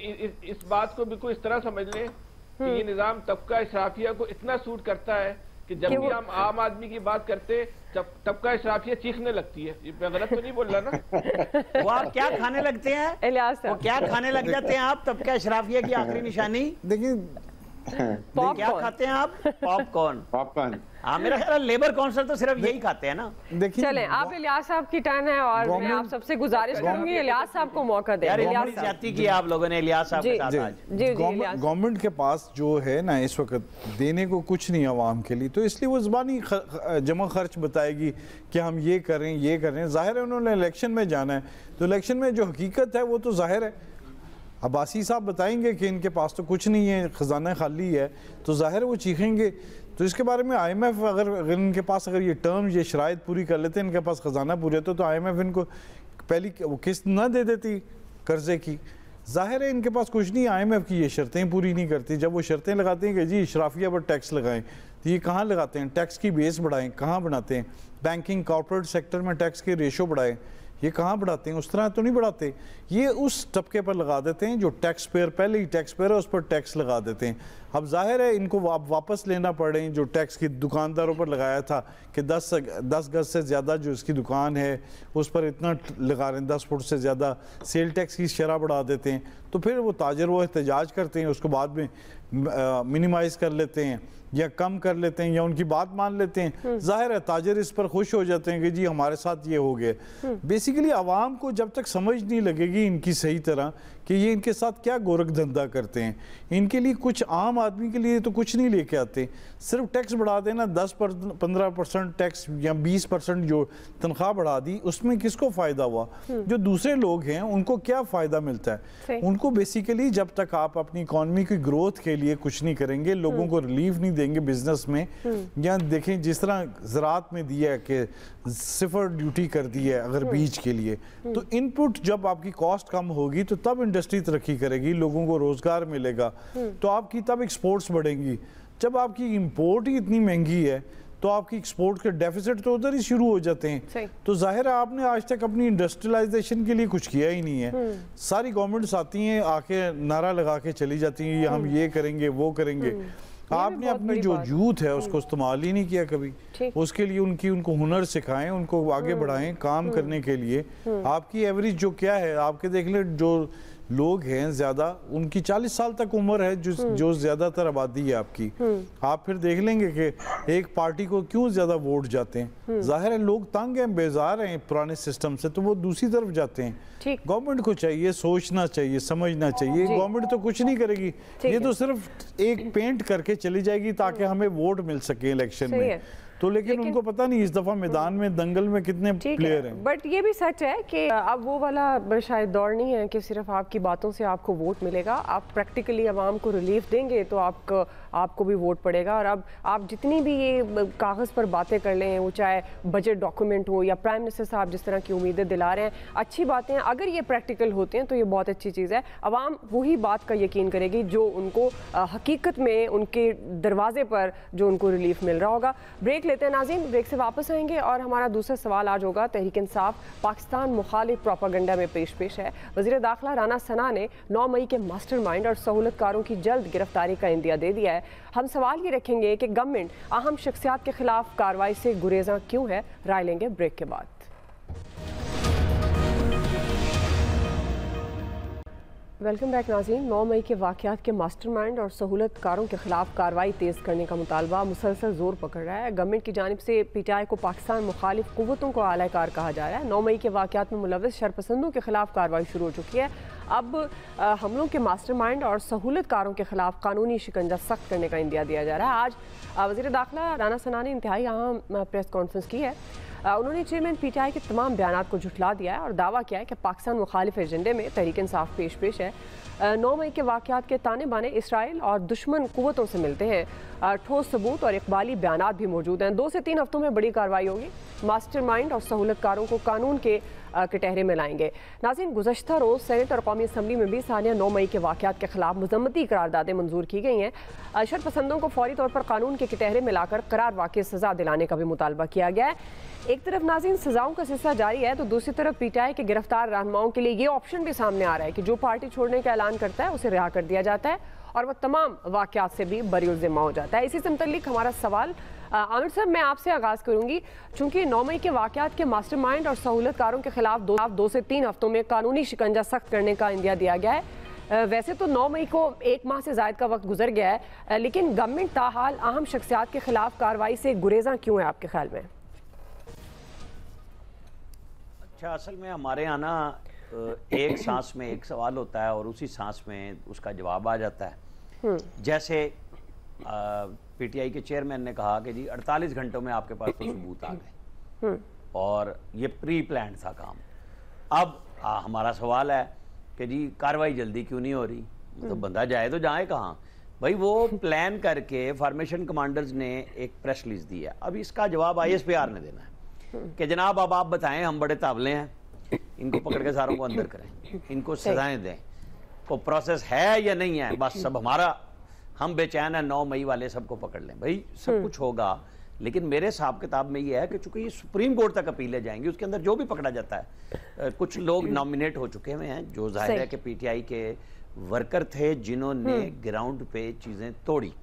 इस बात को बिल्कुल इस तरह समझ लें कि ये निजाम तबका इशराफिया को इतना सूट करता है कि जब भी हम आम आदमी की बात करते तबका इशराफिया चीखने लगती है। ये मैं गलत तो नहीं बोल रहा ना? वो आप क्या खाने लगते हैं इलियास वो साहब, क्या खाने लग जाते हैं आप? तब क्या इशराफिया की आखिरी निशानी देखिए क्या खाते हैं आप? पॉपकॉर्न। हाँ, मेरा ख्याल लेबर काउंसिल तो सिर्फ यही खाते हैं ना। देखिए चलें आप इलियास साहब की टर्न है और मैं आप सबसे गुजारिश करूंगी इलियास साहब को मौका दें। यार इलियास बड़ी साहब, ज्यादती की आप लोगों ने इलियास साहब के साथ आज। जी जी इलियास, गवर्नमेंट के पास जो है ना इस वक्त देने को कुछ नहीं आवाम के लिए, तो इसलिए वो ज़बानी जमा खर्च बताएगी कि हम ये करें। जाहिर है उन्होंने इलेक्शन में जाना है, तो इलेक्शन में जो हकीकत है वो तो जाहिर है। अब्बासी साहब बताएंगे कि इनके पास तो कुछ नहीं है, खजाना खाली है, तो जाहिर है वो चीखेंगे। तो इसके बारे में IMF अगर इनके पास अगर ये टर्म ये शराइत पूरी कर लेते, इनके पास खजाना पूरे होते, तो IMF इनको पहली किस्त ना दे देती कर्जे की। जाहिर है इनके पास कुछ नहीं, IMF की ये शर्तें पूरी नहीं करती। जब वो शर्तें लगाते हैं कि जी इशराफिया पर टैक्स लगाएं, तो ये कहाँ लगाते हैं? टैक्स की बेस बढ़ाएं, कहाँ बनाते हैं? बैंकिंग कॉर्पोरेट सेक्टर में टैक्स के रेशो बढ़ाएं, ये कहाँ बढ़ाते हैं? उस तरह तो नहीं बढ़ाते। ये उस तबके पर लगा देते हैं जो टैक्स पेयर पहले ही टैक्स पेयर है, उस पर टैक्स लगा देते हैं। अब जाहिर है इनको वापस लेना पड़े जो टैक्स की दुकानदारों पर लगाया था कि 10 गज से ज़्यादा जो इसकी दुकान है उस पर इतना लगा रहे हैं, 10 फुट से ज़्यादा सेल टैक्स की शरह बढ़ा देते हैं। तो फिर वो ताजर वो एहतजाज करते हैं, उसको बाद में मिनिमाइज़ कर लेते हैं या कम कर लेते हैं या उनकी बात मान लेते हैं। जाहिर है ताजर इस पर खुश हो जाते हैं कि जी हमारे साथ ये हो गया। बेसिकली आवाम को जब तक समझ नहीं लगेगी इनकी सही तरह कि ये इनके साथ क्या गोरख धंधा करते हैं, इनके लिए कुछ आम आदमी के लिए तो कुछ नहीं लेके आते। सिर्फ टैक्स बढ़ा देना, 10-15% टैक्स या 20% जो तनख्वाह बढ़ा दी, उसमें किसको फ़ायदा हुआ? जो दूसरे लोग हैं उनको क्या फ़ायदा मिलता है? उनको बेसिकली जब तक आप अपनी इकॉनमी की ग्रोथ के लिए कुछ नहीं करेंगे, लोगों को रिलीफ नहीं देंगे बिजनेस में, या देखें जिस तरह ज़राअत में दिया है कि 0 ड्यूटी कर दी है अगर बीज के लिए, तो इनपुट जब आपकी कॉस्ट कम होगी तो तब इंडस्ट्री तरक्की करेगी, लोगों को रोजगार मिलेगा, तो आपकी तब एक्सपोर्ट्स बढ़ेंगी। जब आपकी इंपोर्ट ही इतनी महंगी है तो आपकी एक्सपोर्ट के डेफिसिट तो उधर ही शुरू हो जाते हैं। तो जाहिर है आपने आज तक अपनी इंडस्ट्रियलाइजेशन के लिए कुछ किया ही नहीं है। सारी गवर्नमेंट्स आती हैं, आके नारा लगा के चली जाती हैं हम ये करेंगे वो करेंगे। आपने अपनी जो यूथ है उसको इस्तेमाल ही नहीं किया कभी। उसके लिए उनको हुनर सिखाएं, उनको आगे बढ़ाएं काम करने के लिए। आपकी एवरेज जो क्या है, आपके देख लें जो लोग हैं ज्यादा, उनकी 40 साल तक उम्र है जो ज्यादातर आबादी है आपकी। आप फिर देख लेंगे कि एक पार्टी को क्यों ज्यादा वोट जाते हैं। जाहिर है लोग तंग हैं, बेजार हैं पुराने सिस्टम से, तो वो दूसरी तरफ जाते हैं। गवर्नमेंट को चाहिए सोचना चाहिए, समझना चाहिए। गवर्नमेंट तो कुछ नहीं करेगी, ये तो सिर्फ एक पेंट करके चली जाएगी ताकि हमें वोट मिल सके इलेक्शन में। तो लेकिन उनको पता नहीं इस दफा मैदान में दंगल में कितने प्लेयर हैं। बट ये भी सच है कि अब वो वाला शायद दौर नहीं है कि सिर्फ आपकी बातों से आपको वोट मिलेगा। आप प्रैक्टिकली आवाम को रिलीफ देंगे तो आपको भी वोट पड़ेगा। और अब आप जितनी भी ये कागज़ पर बातें कर लें, वो चाहे बजट डॉक्यूमेंट हो या प्राइम मिनिस्टर साहब जिस तरह की उम्मीदें दिला रहे हैं, अच्छी बातें हैं। अगर ये प्रैक्टिकल होते हैं तो ये बहुत अच्छी चीज़ है। आवाम वही बात का यकीन करेगी जो उनको हकीकत में उनके दरवाजे पर जो उनको रिलीफ मिल रहा होगा। ब्रेक लेते हैं नाज़रीन, ब्रेक से वापस आएंगे और हमारा दूसरा सवाल आज होगा तहरीक इंसाफ पाकिस्तान मुखालिफ प्रोपागंडा में पेश है। वज़ीर दाखिला राना सना ने 9 मई के मास्टरमाइंड और सहूलतकारों की जल्द गिरफ्तारी का इंदिया दे दिया है। हम सवाल ये रखेंगे कि गवर्नमेंट अहम शख्सियात के खिलाफ कार्रवाई से गुरेज़ा क्यों है। राय लेंगे ब्रेक के बाद। वेलकम बैक नाज़रीन। 9 मई के वाक़यात के मास्टरमाइंड और सहूलतकारों के खिलाफ कार्रवाई तेज़ करने का मुतालबा मुसलसल जोर पकड़ रहा है। गवर्नमेंट की जानिब से PTI को पाकिस्तान मुखालिफ क़ुव्वतों को आला कार कहा जा रहा है। 9 मई के वाक़यात में मुलव्वस शरपसंदों के खिलाफ कार्रवाई शुरू हो चुकी है। अब हमलों के मास्टरमाइंड और सहूलतकारों के खिलाफ कानूनी शिकंजा सख्त करने का इंदिया दिया जा रहा है। आज वज़ीर दाखिला राना सना ने इंतहाई अहम प्रेस कॉन्फ्रेंस की है। उन्होंने चेयरमैन PTI के तमाम बयान को झुठला दिया है और दावा किया है कि पाकिस्तान मुखालिफ एजेंडे में तहरीक इंसाफ पेश है। 9 मई के वाक़यात के ताने बाने इसराइल और दुश्मन कुव्वतों से मिलते हैं। ठोस सबूत और इकबाली बयानात भी मौजूद हैं। 2 से 3 हफ्तों में बड़ी कार्रवाई होगी। मास्टरमाइंड और सहूलतकारों को कानून के कटहरे में लाएंगे। नाज़रीन, गुज़श्ता रोज़ सेनेट और कौमी असम्बली में भी सानिया 9 मई के वाक़यात के खिलाफ मज़म्मती करारदादें मंजूर की गई हैं। शरपसंदों को फौरी तौर पर कानून के कटहरे में लाकर करार वाक़ई सज़ा दिलाने का भी मुतालबा किया गया है। एक तरफ नाज़रीन सज़ाओं का सिलसिला जारी है तो दूसरी तरफ PTI के गिरफ्तार रहनुमाओं के लिए ये ऑप्शन भी सामने आ रहा है कि जो पार्टी छोड़ने का ऐलान करता है उसे रिहा कर दिया जाता है और वह तमाम वाक़यात से भी बरी ज़िम्मा हो जाता है। इसी से मुतल्लिक हमारा सवाल आमिर साहब, मैं आपसे आगाज़ करूंगी। चूंकि 9 मई के वाक़यात के मास्टरमाइंड और सहूलतकारों के खिलाफ 2 से 3 हफ्तों में कानूनी शिकंजा सख्त करने का इंदिया दिया गया है। वैसे तो 9 मई को 1 माह से ज़ायद का वक्त गुजर गया है, लेकिन गवर्नमेंट ताहाल अहम शख्सियात के खिलाफ कार्रवाई से गुरेज़ा क्यों है आपके ख्याल में? अच्छा, असल में हमारे यहाँ ना एक सांस में एक सवाल होता है और उसी सांस में उसका जवाब आ जाता है। जैसे PTI के चेयरमैन ने कहा कि जी 48 घंटों में आपके पास तो सबूत आ गए और ये प्री प्लान था काम। अब हमारा सवाल है कि जी कार्रवाई जल्दी क्यों नहीं हो रही? तो बंदा जाए तो जाए कहाँ भाई? वो प्लान करके फॉर्मेशन कमांडर्स ने एक प्रेस रिलीज दी है। अब इसका जवाब ISPR ने देना है कि जनाब अब आप बताएं, हम बड़े तावले हैं, इनको पकड़ के सारों को अंदर करें, इनको सजाएं दें, को प्रोसेस है या नहीं है, बस सब हमारा हम बेचैन है 9 मई वाले सबको पकड़ लें। भाई सब कुछ होगा, लेकिन मेरे हिसाब किताब में ये है कि चूंकि ये सुप्रीम कोर्ट तक अपीलें जाएंगी, उसके अंदर जो भी पकड़ा जाता है, कुछ लोग नॉमिनेट हो चुके हुए हैं जो जाहिर है कि PTI के वर्कर थे जिन्होंने ग्राउंड पे चीजें तोड़ी।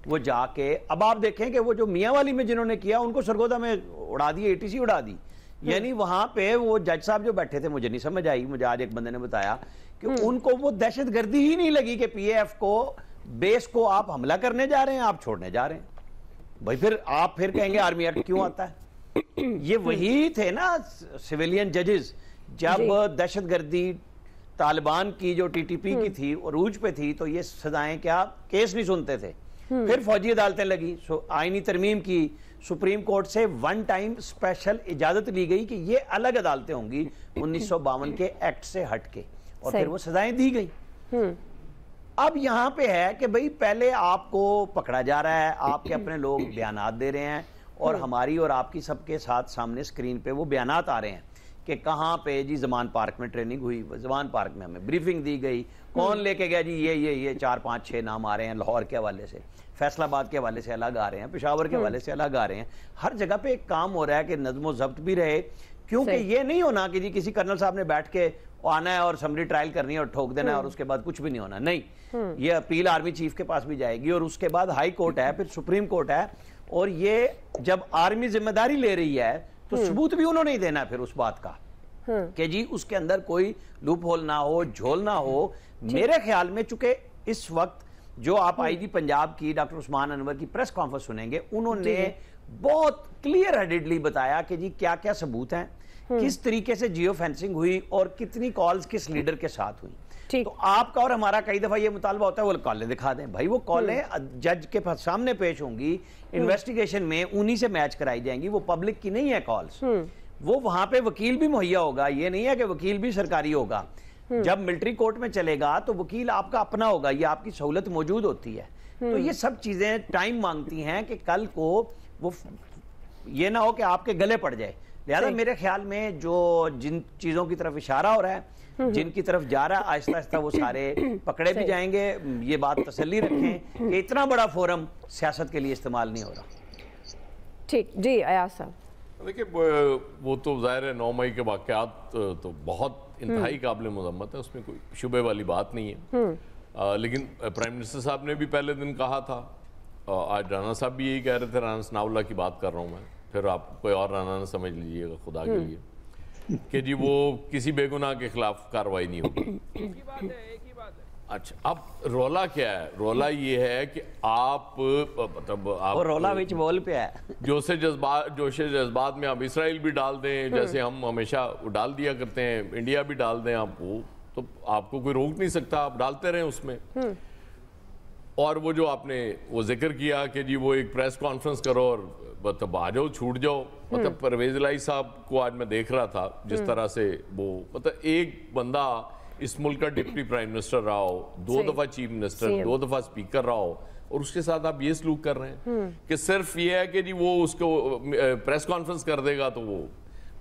वो जाके अब आप देखें कि वो जो मियाँ वाली में जिन्होंने किया उनको सरगोदा में उड़ा दी, ATC उड़ा दी। यानी वहां पे वो जज साहब जो बैठे थे, मुझे नहीं समझ आई, मुझे आज एक बंदे ने बताया कि उनको वो दहशतगर्दी ही नहीं लगी कि PAF को बेस को आप हमला करने जा रहे हैं, आप छोड़ने जा रहे हैं। भाई फिर कहेंगे आर्मी एक्ट क्यों आता है? ये वही थे ना सिविलियन जजेस, जब दहशतगर्दी तालिबान की जो TTP की थी और रूज पे थी तो ये सजाएं क्या केस नहीं सुनते थे। फिर फौजी अदालतें लगी, आईनी तरमीम की, सुप्रीम कोर्ट से 1 टाइम स्पेशल इजाजत ली गई कि ये अलग अदालतें होंगी 1952 के एक्ट से हटके, और फिर वो सजाएं दी गई। अब यहां पे है कि भाई पहले आपको पकड़ा जा रहा है, आपके अपने लोग बयानात दे रहे हैं और हमारी और आपकी सबके साथ सामने स्क्रीन पे वो बयानात आ रहे हैं कि कहां पे जी जमान पार्क में ट्रेनिंग हुई, जमान पार्क में हमें ब्रीफिंग दी गई, कौन लेके गया जी, ये 4 5 6 नाम आ रहे हैं, लाहौर के हवाले से, फैसलाबाद के हवाले से अलग आ रहे हैं, पेशावर के हवाले से अलग आ रहे हैं। हर जगह पे एक काम हो रहा है कि नज़्म ज़ब्त भी रहे, क्योंकि ये नहीं होना कि जी किसी कर्नल साहब ने बैठ के आना है और समरी ट्रायल करनी है और ठोक देना है और उसके बाद कुछ भी नहीं होना। नहीं, ये अपील आर्मी चीफ के पास भी जाएगी और उसके बाद हाई कोर्ट है, फिर सुप्रीम कोर्ट है, और ये जब आर्मी जिम्मेदारी ले रही है तो सबूत भी उन्होंने ही देना है फिर उस बात का कि जी उसके अंदर कोई लूप होल ना हो, झोल ना हो। मेरे ख्याल में चूंकि इस वक्त जो आप IG पंजाब की डॉक्टर उस्मान अनवर की प्रेस कॉन्फ्रेंस सुनेंगे, उन्होंने बहुत क्लियर हेडेडली बताया कि जी क्या क्या सबूत हैं, किस तरीके से जियो फेंसिंग हुई और कितनी कॉल्स किस लीडर के साथ हुई। तो आपका और हमारा कई दफा ये मुतालबा होता है वो कॉलें दिखा दें। भाई वो कॉलें जज के सामने पेश होंगी, इन्वेस्टिगेशन में उन्हीं से मैच कराई जाएंगी, वो पब्लिक की नहीं है कॉल्स। वो वहां पे वकील भी मुहैया होगा, ये नहीं है कि वकील भी सरकारी होगा। जब मिलिट्री कोर्ट में चलेगा तो वकील आपका अपना होगा, ये आपकी सहूलत मौजूद होती है। तो ये सब चीजें टाइम मांगती हैं कि कल को वो ये ना हो कि आपके गले पड़ जाए। लिहाजा मेरे ख्याल में जो जिन चीजों की तरफ इशारा हो रहा है, जिनकी तरफ जा रहा है, आहिस्ता आहिस्ता वो सारे पकड़े भी जाएंगे। ये बात तसल्ली रखें कि इतना बड़ा फोरम सियासत के लिए इस्तेमाल नहीं हो रहा। ठीक जी, अयाज साहब। देखिए वो तो जाहिर है 9 मई के वाक़यात तो बहुत इंतहाई काबिल मज़म्मत है, उसमें कोई शुबे वाली बात नहीं है। लेकिन प्राइम मिनिस्टर साहब ने भी पहले दिन कहा था, आज राना साहब भी यही कह रहे थे, राना सनाउल्लाह की बात कर रहा हूँ मैं, फिर आप कोई और राना न समझ लीजिएगा खुदा के लिए, कि जी वो किसी बेगुनाह के खिलाफ कार्रवाई नहीं होगी। अच्छा, अब रोला क्या है? रोला ये है कि आप मतलब आप रोला विच बोल पे है, जोशे जज्बात में आप इसराइल भी डाल दें, जैसे हम हमेशा डाल दिया करते हैं, इंडिया भी डाल दें आप, वो तो आपको कोई रोक नहीं सकता, आप डालते रहें उसमें। और वो जो आपने वो जिक्र किया कि जी वो एक प्रेस कॉन्फ्रेंस करो और मतलब आ जाओ, छूट जाओ, मतलब परवेज इलाही साहब को आज मैं देख रहा था जिस तरह से वो, मतलब एक बंदा इस मुल्क का डिप्टी प्राइम मिनिस्टर रहा हो, 2 दफा चीफ मिनिस्टर, 2 दफा स्पीकर रहा हो, और उसके साथ आप ये सलूक कर रहे हैं कि सिर्फ ये है कि जी वो उसको प्रेस कॉन्फ्रेंस कर देगा तो वो,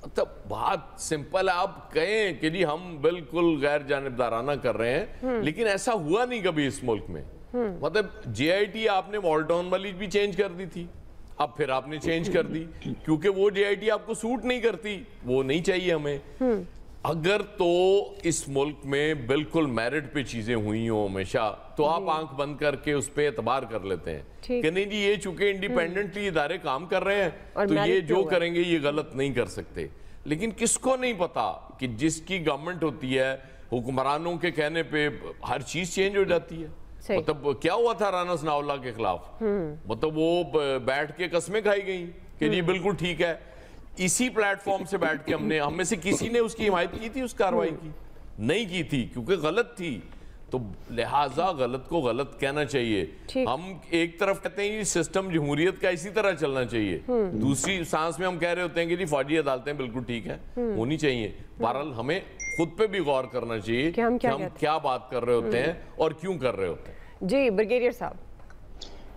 मतलब बात सिंपल है। आप कहें कि जी हम बिल्कुल गैर जानिबदाराना कर रहे हैं, लेकिन ऐसा हुआ नहीं कभी इस मुल्क में। मतलब JIT आपने मॉल्टॉन वाली भी चेंज कर दी थी, अब फिर आपने चेंज कर दी क्योंकि वो JIT आपको सूट नहीं करती, वो नहीं चाहिए हमें। अगर तो इस मुल्क में बिल्कुल मेरिट पे चीजें हुई हो हमेशा, तो आप आंख बंद करके उस पे एतबार कर लेते हैं कि नहीं जी ये चूंकि इंडिपेंडेंटली इदारे काम कर रहे हैं तो ये जो करेंगे ये गलत नहीं कर सकते। लेकिन किसको नहीं पता कि जिसकी गवर्नमेंट होती है, हुक्मरानों के कहने पे हर चीज चेंज हो जाती है। मतलब क्या हुआ था राना सनाउल्लाह के खिलाफ, मतलब वो बैठ के कस्में खाई गई कि जी बिल्कुल ठीक है। इसी प्लेटफॉर्म से बैठ के हम में से किसी ने उसकी हिमायत की थी, उस कार्रवाई की नहीं की थी क्योंकि गलत थी, तो लिहाजा गलत को गलत कहना चाहिए। हम एक तरफ कहते हैं सिस्टम जमहूरियत का इसी तरह चलना चाहिए, दूसरी सांस में हम कह रहे होते हैं कि जी फौजी अदालतें बिल्कुल ठीक है होनी चाहिए। बहरहाल हमें खुद पे भी गौर करना चाहिए कि हम क्या बात कर रहे होते हैं और क्यों कर रहे होते हैं। जी ब्रिगेडियर साहब,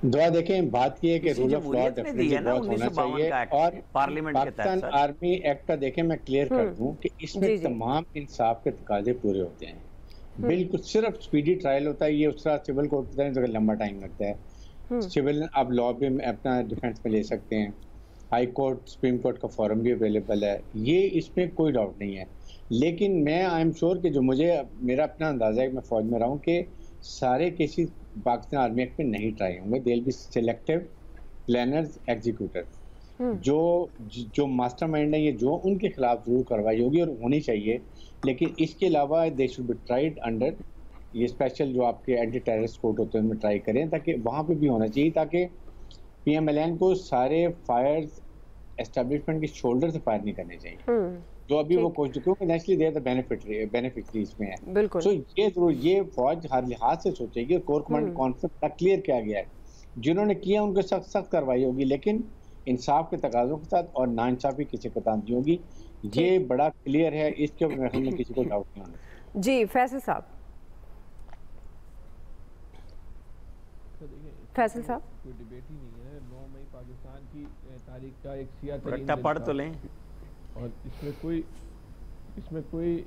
दुआ देखें, बात की है कि रूल ऑफ लॉ डेफिनेटली बहुत होना चाहिए, और पाकिस्तान आर्मी एक्ट का देखें मैं क्लियर कर दूं कि इसमें तमाम इंसाफ के तकाजे पूरे होते हैं। बिल्कुल सिर्फ स्पीडी ट्रायल होता है, ये उस तरह सिविल कोर्ट की तरह लंबा टाइम लगता है। सिविल आप लॉ भी अपना डिफेंस में ले सकते हैं, हाई कोर्ट सुप्रीम कोर्ट का फॉरम भी अवेलेबल है, ये इसमें कोई डाउट नहीं है। लेकिन मैं आई एम श्योर कि जो मेरा अपना अंदाजा है, मैं फौज में रहा हूँ, कि सारे केसेस पाकिस्तान आर्मी एक्ट में नहीं ट्राई होंगे। They will be selective planners executor, जो मास्टरमाइंड है ये, जो उनके खिलाफ जरूर कार्रवाई होगी और होनी चाहिए। लेकिन इसके अलावा they should be tried under ये स्पेशल जो आपके एंटी टेररिस्ट कोर्ट होते हैं उनमें ट्राई करें, ताकि वहाँ पे भी होना चाहिए, ताकि PMLN को सारे फायर्स एस्टेब्लिशमेंट के शोल्डर से फायर नहीं करने चाहिए, जो अभी वो कोशिश, क्योंकि नेचुरली देयर द बेनिफिशरी इसमें है। सो ये जरूर ये फौज हर लिहाज से सोचेगी, और कोर कमांड कॉन्सेप्ट क्लियर किया गया है, जिन्होंने किया उनको सख्त कार्रवाई होगी, लेकिन इंसाफ के तकाजों के साथ, और नाइंसाफी किसी को नहीं होगी। ये बड़ा क्लियर है, इसके ऊपर में किसी को डाउट नहीं होना। जी फैसल साहब, फैसल साहब, कोई डिबेट ही नहीं है। 9 मई पाकिस्तान की तारीख का एक सियासी पढ़ तो लें, और इसमें कोई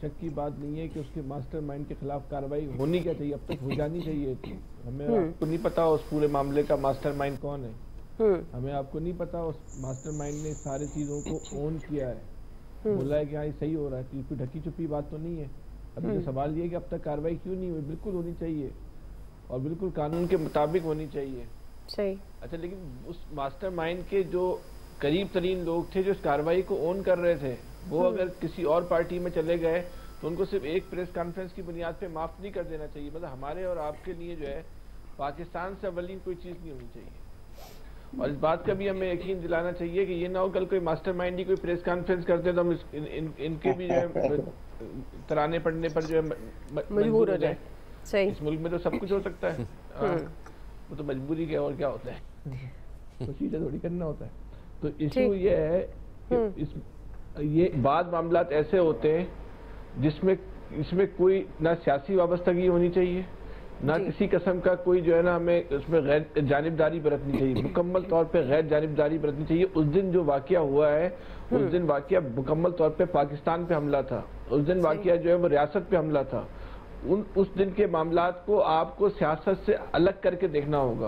शक की बात नहीं है कि उसके मास्टरमाइंड के खिलाफ कार्रवाई होनी क्या चाहिए, अब तक हो जानी चाहिए थी। हमें आपको नहीं पता उस पूरे मामले का मास्टरमाइंड कौन है, हमें आपको नहीं पता उस मास्टरमाइंड ने सारी चीज़ों को ओन किया है, बोला है कि हाँ ये सही हो रहा है, कोई ढकी छुपी बात तो नहीं है। अब ये सवाल ये कि अब तक कार्रवाई क्यों नहीं हुई, बिल्कुल होनी चाहिए और बिल्कुल कानून के मुताबिक होनी चाहिए। सही। अच्छा, लेकिन उस मास्टरमाइंड के जो करीब तरीन लोग थे जो इस कार्रवाई को ओन कर रहे थे, वो अगर किसी और पार्टी में चले गए तो उनको सिर्फ एक प्रेस कॉन्फ्रेंस की बुनियाद पे माफ नहीं कर देना चाहिए। मतलब हमारे और आपके लिए जो है पाकिस्तान से अवली कोई चीज़ नहीं होनी चाहिए, और इस बात का भी हमें यकीन दिलाना चाहिए कि ये ना हो कल कोई मास्टरमाइंड ही कोई प्रेस कॉन्फ्रेंस करते तो हम इनके भी जो है तराने पड़ने पर जो है मजबूर हो जाए। सही। इस मुल्क में तो सब कुछ हो सकता है, वो तो मजबूरी क्या और क्या होता है, तो सीधे थोड़ी करना होता है। तो इशू ये है कि ये बाद मामलात ऐसे होते हैं जिसमें इसमें कोई ना सियासी वाबस्तगी होनी चाहिए, ना किसी किस्म का कोई जो है ना हमें उसमें गैर जानिबदारी बरतनी चाहिए, मुकम्मल तौर पे गैर जानिबदारी बरतनी चाहिए। उस दिन जो वाकया हुआ है, उस दिन वाकया मुकम्मल तौर पे पाकिस्तान पे हमला था, उस दिन वाकया जो है वो रियासत पे हमला था। उस दिन के मामलात को आपको सियासत से अलग करके देखना होगा।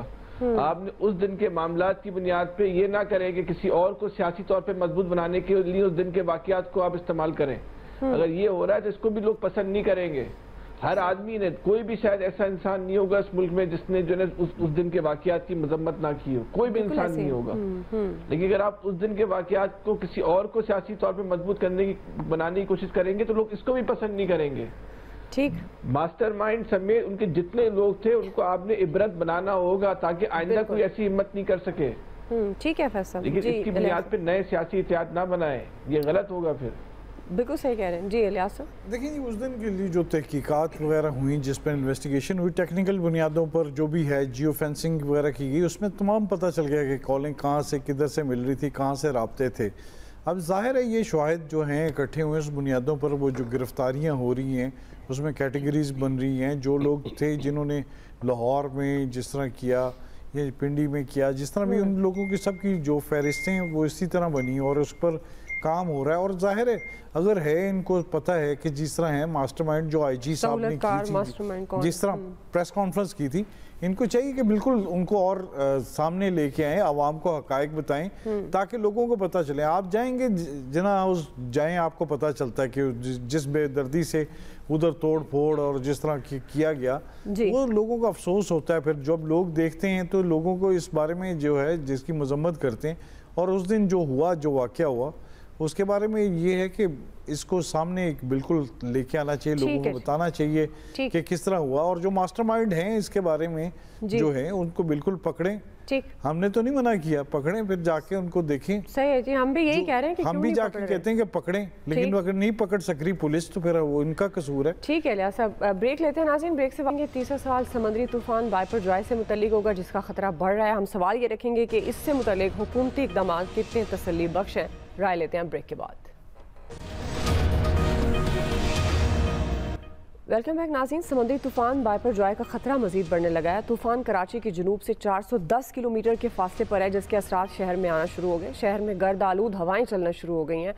आपने उस दिन के मामलात की बुनियाद पे ये ना करें कि किसी और को सियासी तौर पे मजबूत बनाने के लिए उस दिन के वाकयात को आप इस्तेमाल करें। अगर ये हो रहा है तो इसको भी लोग पसंद नहीं करेंगे। हर आदमी ने, कोई भी शायद ऐसा इंसान नहीं होगा इस मुल्क में जिसने जो है उस दिन के वाकयात की मजम्मत ना की हो, कोई भी इंसान नहीं होगा। लेकिन अगर आप उस दिन के वाकयात को किसी और को सियासी तौर पे मजबूत करने की बनाने की कोशिश करेंगे तो लोग इसको भी पसंद नहीं करेंगे। ठीक। मास्टरमाइंड समेत उनके जितने लोग थे उनको आपने इबरत बनाना होगा ताकि आइंदा कोई ऐसी हिम्मत नहीं कर सके। ठीक है फैसल। लेकिन इसकी बुनियाद पे नए सियासी इतिहाद ना बनाए, ये गलत होगा फिर। बिल्कुल सही कह रहे हैं जी इलियास साहब। देखिए उस दिन के लिए जो तहकीकात वगैरह हुई, जिस पर इन्वेस्टिगेशन हुई, टेक्निकल बुनियादों पर जो भी है, जियो फेंसिंग वगैरह की गई, उसमें तमाम पता चल गया कि कॉलिंग कहाँ से किधर से मिल रही थी, कहाँ से राब्ते थे। अब जाहिर है ये शवाहिद जो हैं इकट्ठे हुए, उस बुनियादों पर वो जो गिरफ्तारियाँ हो रही हैं उसमें कैटेगरीज बन रही हैं। जो लोग थे जिन्होंने लाहौर में जिस तरह किया या पिंडी में किया, जिस तरह भी उन लोगों की सबकी जो फहरिस्तें हैं वो इसी तरह बनी और उस पर काम हो रहा है। और जाहिर है अगर है इनको पता है कि जिस तरह है मास्टरमाइंड जो आईजी साहब ने की थी, जिस तरह प्रेस कॉन्फ्रेंस की थी, इनको चाहिए कि बिल्कुल उनको और सामने लेके आए, आवाम को हकायक बताएं ताकि लोगों को पता चले। आप जाएंगे जना हाउस जाएं, आपको पता चलता है कि जिस बेदर्दी से उधर तोड़ फोड़ और जिस तरह किया गया वो लोगों को अफसोस होता है। फिर जब लोग देखते हैं तो लोगों को इस बारे में जो है जिसकी मजम्मत करते हैं। और उस दिन जो हुआ, जो वाक़या हुआ, उसके बारे में ये है कि इसको सामने बिल्कुल लेके आना चाहिए, लोगों को बताना चाहिए कि किस तरह हुआ। और जो मास्टरमाइंड हैं इसके बारे में जो है उनको बिल्कुल पकड़ें। ठीक, हमने तो नहीं मना किया, पकड़ें, फिर जाके उनको देखें। सही है जी, हम भी यही कह रहे हैं कि हम भी जाके कहते हैं कि पकड़ें, लेकिन अगर नहीं पकड़ सक रही पुलिस तो फिर वो इनका कसूर है। ठीक है इलियास साहब, ब्रेक लेते हैं नाज़रीन। ब्रेक से बाद तीसरा सवाल समुद्री तूफान वाइपर जॉय से मुतल्लिक होगा जिसका खतरा बढ़ रहा है। हम सवाल ये रखेंगे कि इससे मुतल्लिक हुकूमती इक़दाम कितने तसल्ली बख्श हैं। राय लेते हैं ब्रेक के बाद। वेलकम बैक नाज़रीन। समुद्री तूफान वाइपर जॉय का खतरा मजीद बढ़ने लगा है। तूफान कराची के जनूब से 410 किलोमीटर के फासले पर है जिसके असरात शहर में आना शुरू हो गए। शहर में गर्द आलूद हवाएं चलना शुरू हो गई हैं।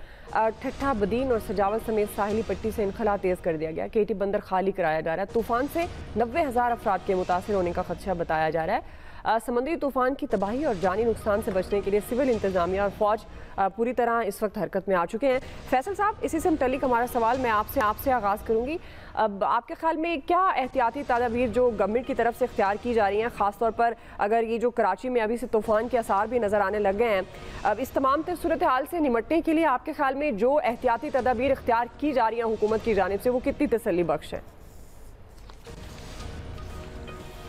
ठट्ठा, बदीन और सजावल समेत साहिली पट्टी से इनखला तेज़ कर दिया गया। केटी बंदर खाली कराया जा रहा है। तूफान से 90,000 अफराद के मुतासर होने का खदशा बताया जा रहा है। समुद्री तूफान की तबाही और जानी नुकसान से बचने के लिए सिविल इंतजामिया और फौज पूरी तरह इस वक्त हरकत में आ चुके हैं। फैसल साहब, इसी से मुतल्लिक हमारा सवाल मैं आपसे आगाज़ करूँगी। अब आपके ख्याल में क्या एहतियाती तदाबीर जो गवर्नमेंट की तरफ से इख्तियार की जा रही हैं, ख़ास तौर पर अगर ये जो कराची में अभी से तूफ़ान के आसार भी नज़र आने लग गए हैं, अब इस तमाम सूरत हाल से निमटने के लिए आपके ख्याल में जो एहतियाती तदाबीर इख्तियार की जा रही हैं हुकूमत की जानिब से, वो कितनी तसल्ली बख्श है?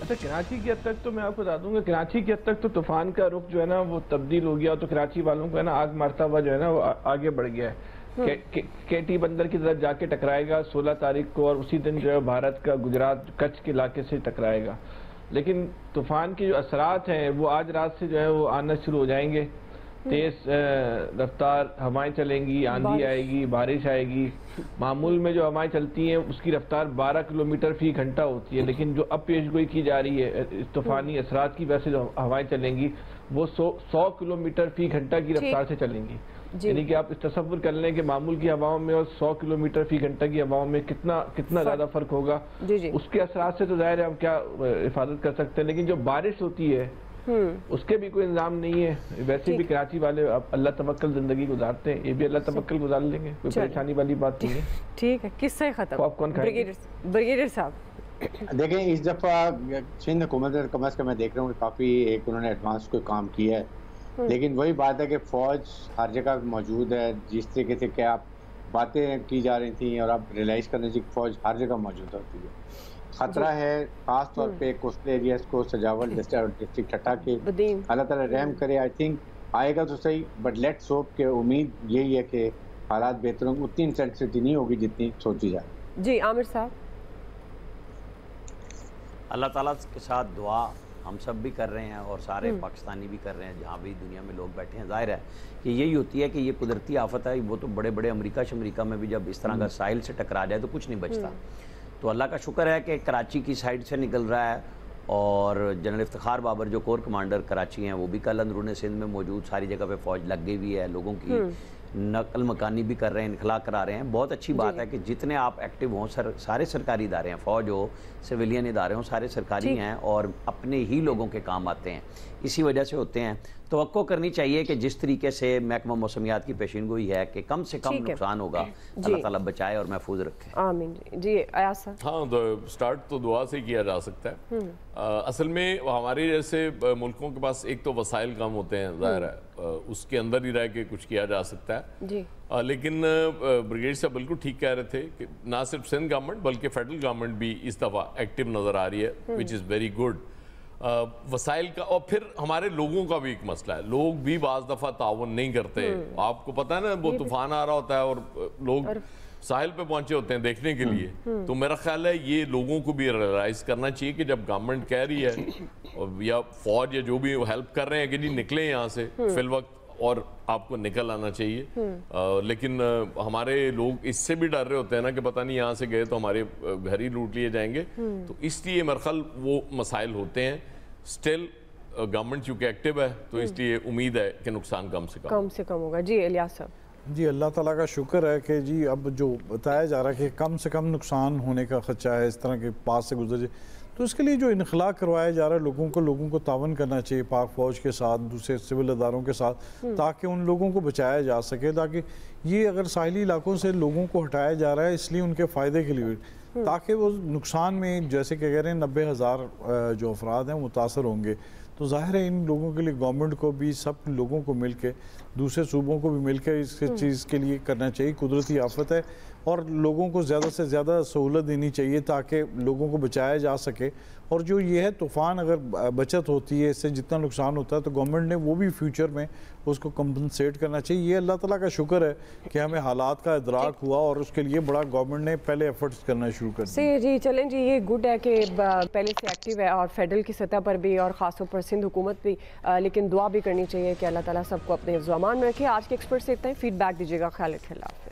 अच्छा, कराची की हद तक तो मैं आपको बता दूंगा, कराची की हद तक तो तूफान का रुख जो है ना वो तब्दील हो गया। तो कराची वालों को है ना आग मारता हुआ जो है ना वो आगे बढ़ गया है। केटी बंदर की तरफ जाके टकराएगा 16 तारीख को, और उसी दिन जो है भारत का गुजरात कच्छ के इलाके से टकराएगा। लेकिन तूफान के जो असरात हैं वो आज रात से जो है वो आना शुरू हो जाएंगे। तेज रफ्तार हवाएं चलेंगी, आंधी आएगी, बारिश आएगी। मामूल में जो हवाएं चलती हैं उसकी रफ्तार 12 किलोमीटर फी घंटा होती है, लेकिन जो अब पेशगोई की जा रही है इस तूफानी असरात की वजह से जो हवाएं चलेंगी वो 100 किलोमीटर फी घंटा की रफ्तार से चलेंगी। यानी कि आप इस तसव्वुर कर लें कि मामूल की हवाओं में और 100 किलोमीटर फी घंटा की हवाओं में कितना ज्यादा फर्क होगा। उसके असरात से तो जाहिर है हम क्या हिफाजत कर सकते हैं, लेकिन जो बारिश होती है उसके भी कोई इंतजाम नहीं है। वैसे भी कराची वाले अल्लाह तवक्कल जिंदगी गुजारते हैं, ये भी अल्लाह तवक्कल गुजार लेंगे, कोई परेशानी वाली बात नहीं है। ठीक है, किससे खत्म? पॉपकॉर्न खाएंगे। ब्रिगेडियर साहब, देखें इस दफ़ा सिंध हुकूमत ने कम अज़ कम मैं देख रहा हूँ काफ़ी एक उन्होंने एडवांस कोई काम किया है। लेकिन वही बात है कि फ़ौज हर जगह मौजूद है। जिस तरीके से क्या आप बातें की जा रही थी और आप रियलाइज़ करने से फ़ौज हर जगह मौजूद होती है। खतरा है खास तौर पे कोस्टल एरियाज को, सजावल डिस्ट्रिक्ट ठट्ठा के। अल्लाह ताला रहम करे। आई थिंक आएगा तो सही, बट लेट्स होप के उम्मीद यही है कि हालात बेहतर होंगे। उतनी इंटेंसिटी नहीं होगी जितनी सोची जाए। जी आमिर साहब, अल्लाह ताला के साथ दुआ हम सब भी कर रहे हैं और सारे पाकिस्तानी भी कर रहे हैं, जहाँ भी दुनिया में लोग बैठे हैं। जाहिर है कि यही होती है कि ये कुदरती आफत है। वो तो बड़े बड़े अमेरिका में भी जब इस तरह का साहिल से टकरा जाए तो कुछ नहीं बचता। तो अल्लाह का शुक्र है कि कराची की साइड से निकल रहा है। और जनरल इफ्तिखार बाबर जो कोर कमांडर कराची हैं वो भी कल अंदरूनी सिंध में मौजूद, सारी जगह पे फ़ौज लग गई हुई है, लोगों की नकल मकानी भी कर रहे हैं, इनखला करा रहे हैं। बहुत अच्छी बात है कि जितने आप एक्टिव हों, सारे सरकारी इदारे हैं, फ़ौज हो, सिविलियन इदारे हों, सारे सरकारी हैं और अपने ही लोगों के काम आते हैं, इसी वजह से होते हैं। तवक्को करनी चाहिए कि जिस तरीके से महकमा मौसमियात की पेशिनगोई है कि कम से कम नुकसान होगा, अल्लाह ताला बचाए और महफूज रखे। आमीन जी। आयास सर, हाँ, तो स्टार्ट तो दुआ से किया जा सकता है। असल में हमारे जैसे मुल्कों के पास एक तो वसाइल कम होते हैं, ज़ाहिर है उसके अंदर ही रह के कुछ किया जा सकता है जी। लेकिन ब्रिगेड साहब बिल्कुल ठीक कह रहे थे कि ना सिर्फ सिंध गवर्नमेंट बल्कि फेडरल गवर्नमेंट भी इस दफ़ा एक्टिव नज़र आ रही है, विच इज़ वेरी गुड। वसाइल का, और फिर हमारे लोगों का भी एक मसला है, लोग भी बाज़ दफ़ा ताउन नहीं करते। आपको पता है ना, वो तूफान आ रहा होता है और लोग साहिल पे पहुंचे होते हैं देखने के लिए, तो मेरा ख्याल है ये लोगों को भी रियलाइज करना चाहिए कि जब गवर्नमेंट कह रही है या फौज या जो भी हेल्प कर रहे हैं कि जी निकले यहाँ से फिल वक्त, और आपको निकल आना चाहिए। लेकिन हमारे लोग इससे भी डर रहे होते हैं ना कि पता नहीं यहाँ से गए तो हमारे घर ही लूट लिए जाएंगे, तो इसलिए मेरे ख्याल वो मसाइल होते हैं। स्टिल गवर्नमेंट चूँकि एक्टिव है तो इसलिए उम्मीद है कि नुकसान कम से कम होगा। जी इलियास साहब। जी अल्लाह ताला का शुक्र है कि जी अब जो बताया जा रहा है कि कम से कम नुकसान होने का खर्चा है इस तरह के पास से गुजर जाए, तो इसके लिए जो इनखला करवाया जा रहा है लोगों को तावन करना चाहिए पाक फ़ौज के साथ, दूसरे सिविल अदारों के साथ, ताकि उन लोगों को बचाया जा सके। ताकि ये अगर साहिली इलाकों से लोगों को हटाया जा रहा है इसलिए उनके फ़ायदे के लिए, ताकि वो नुकसान में जैसे कि कह रहे हैं 90,000 जो अफराद हैं मुतासर होंगे, तो ज़ाहिर है इन लोगों के लिए गवर्नमेंट को भी, सब लोगों को मिल के, दूसरे सूबों को भी मिल के इस चीज़ के लिए करना चाहिए। कुदरती आफत है और लोगों को ज़्यादा से ज़्यादा सहूलत देनी चाहिए ताकि लोगों को बचाया जा सके। और जो ये है तूफ़ान अगर बचत होती है, इससे जितना नुकसान होता है तो गवर्नमेंट ने वो भी फ्यूचर में उसको कंपनसेट करना चाहिए। ये अल्लाह ताला का शुक्र है कि हमें हालात का इदराक हुआ और उसके लिए बड़ा गवर्नमेंट ने पहले एफर्ट्स करना शुरू कर दिए। जी चलें जी, ये गुड है कि पहले से एक्टिव है और फेडरल की सतह पर भी और ख़ास तौर पर सिंध हुकूमत भी, लेकिन दुआ भी करनी चाहिए कि अल्लाह ताला सबको अपने ज़ुबान में रखे। आज के एक्सपर्ट से इतना ही, फीडबैक दीजिएगा। ख्याल रखिए।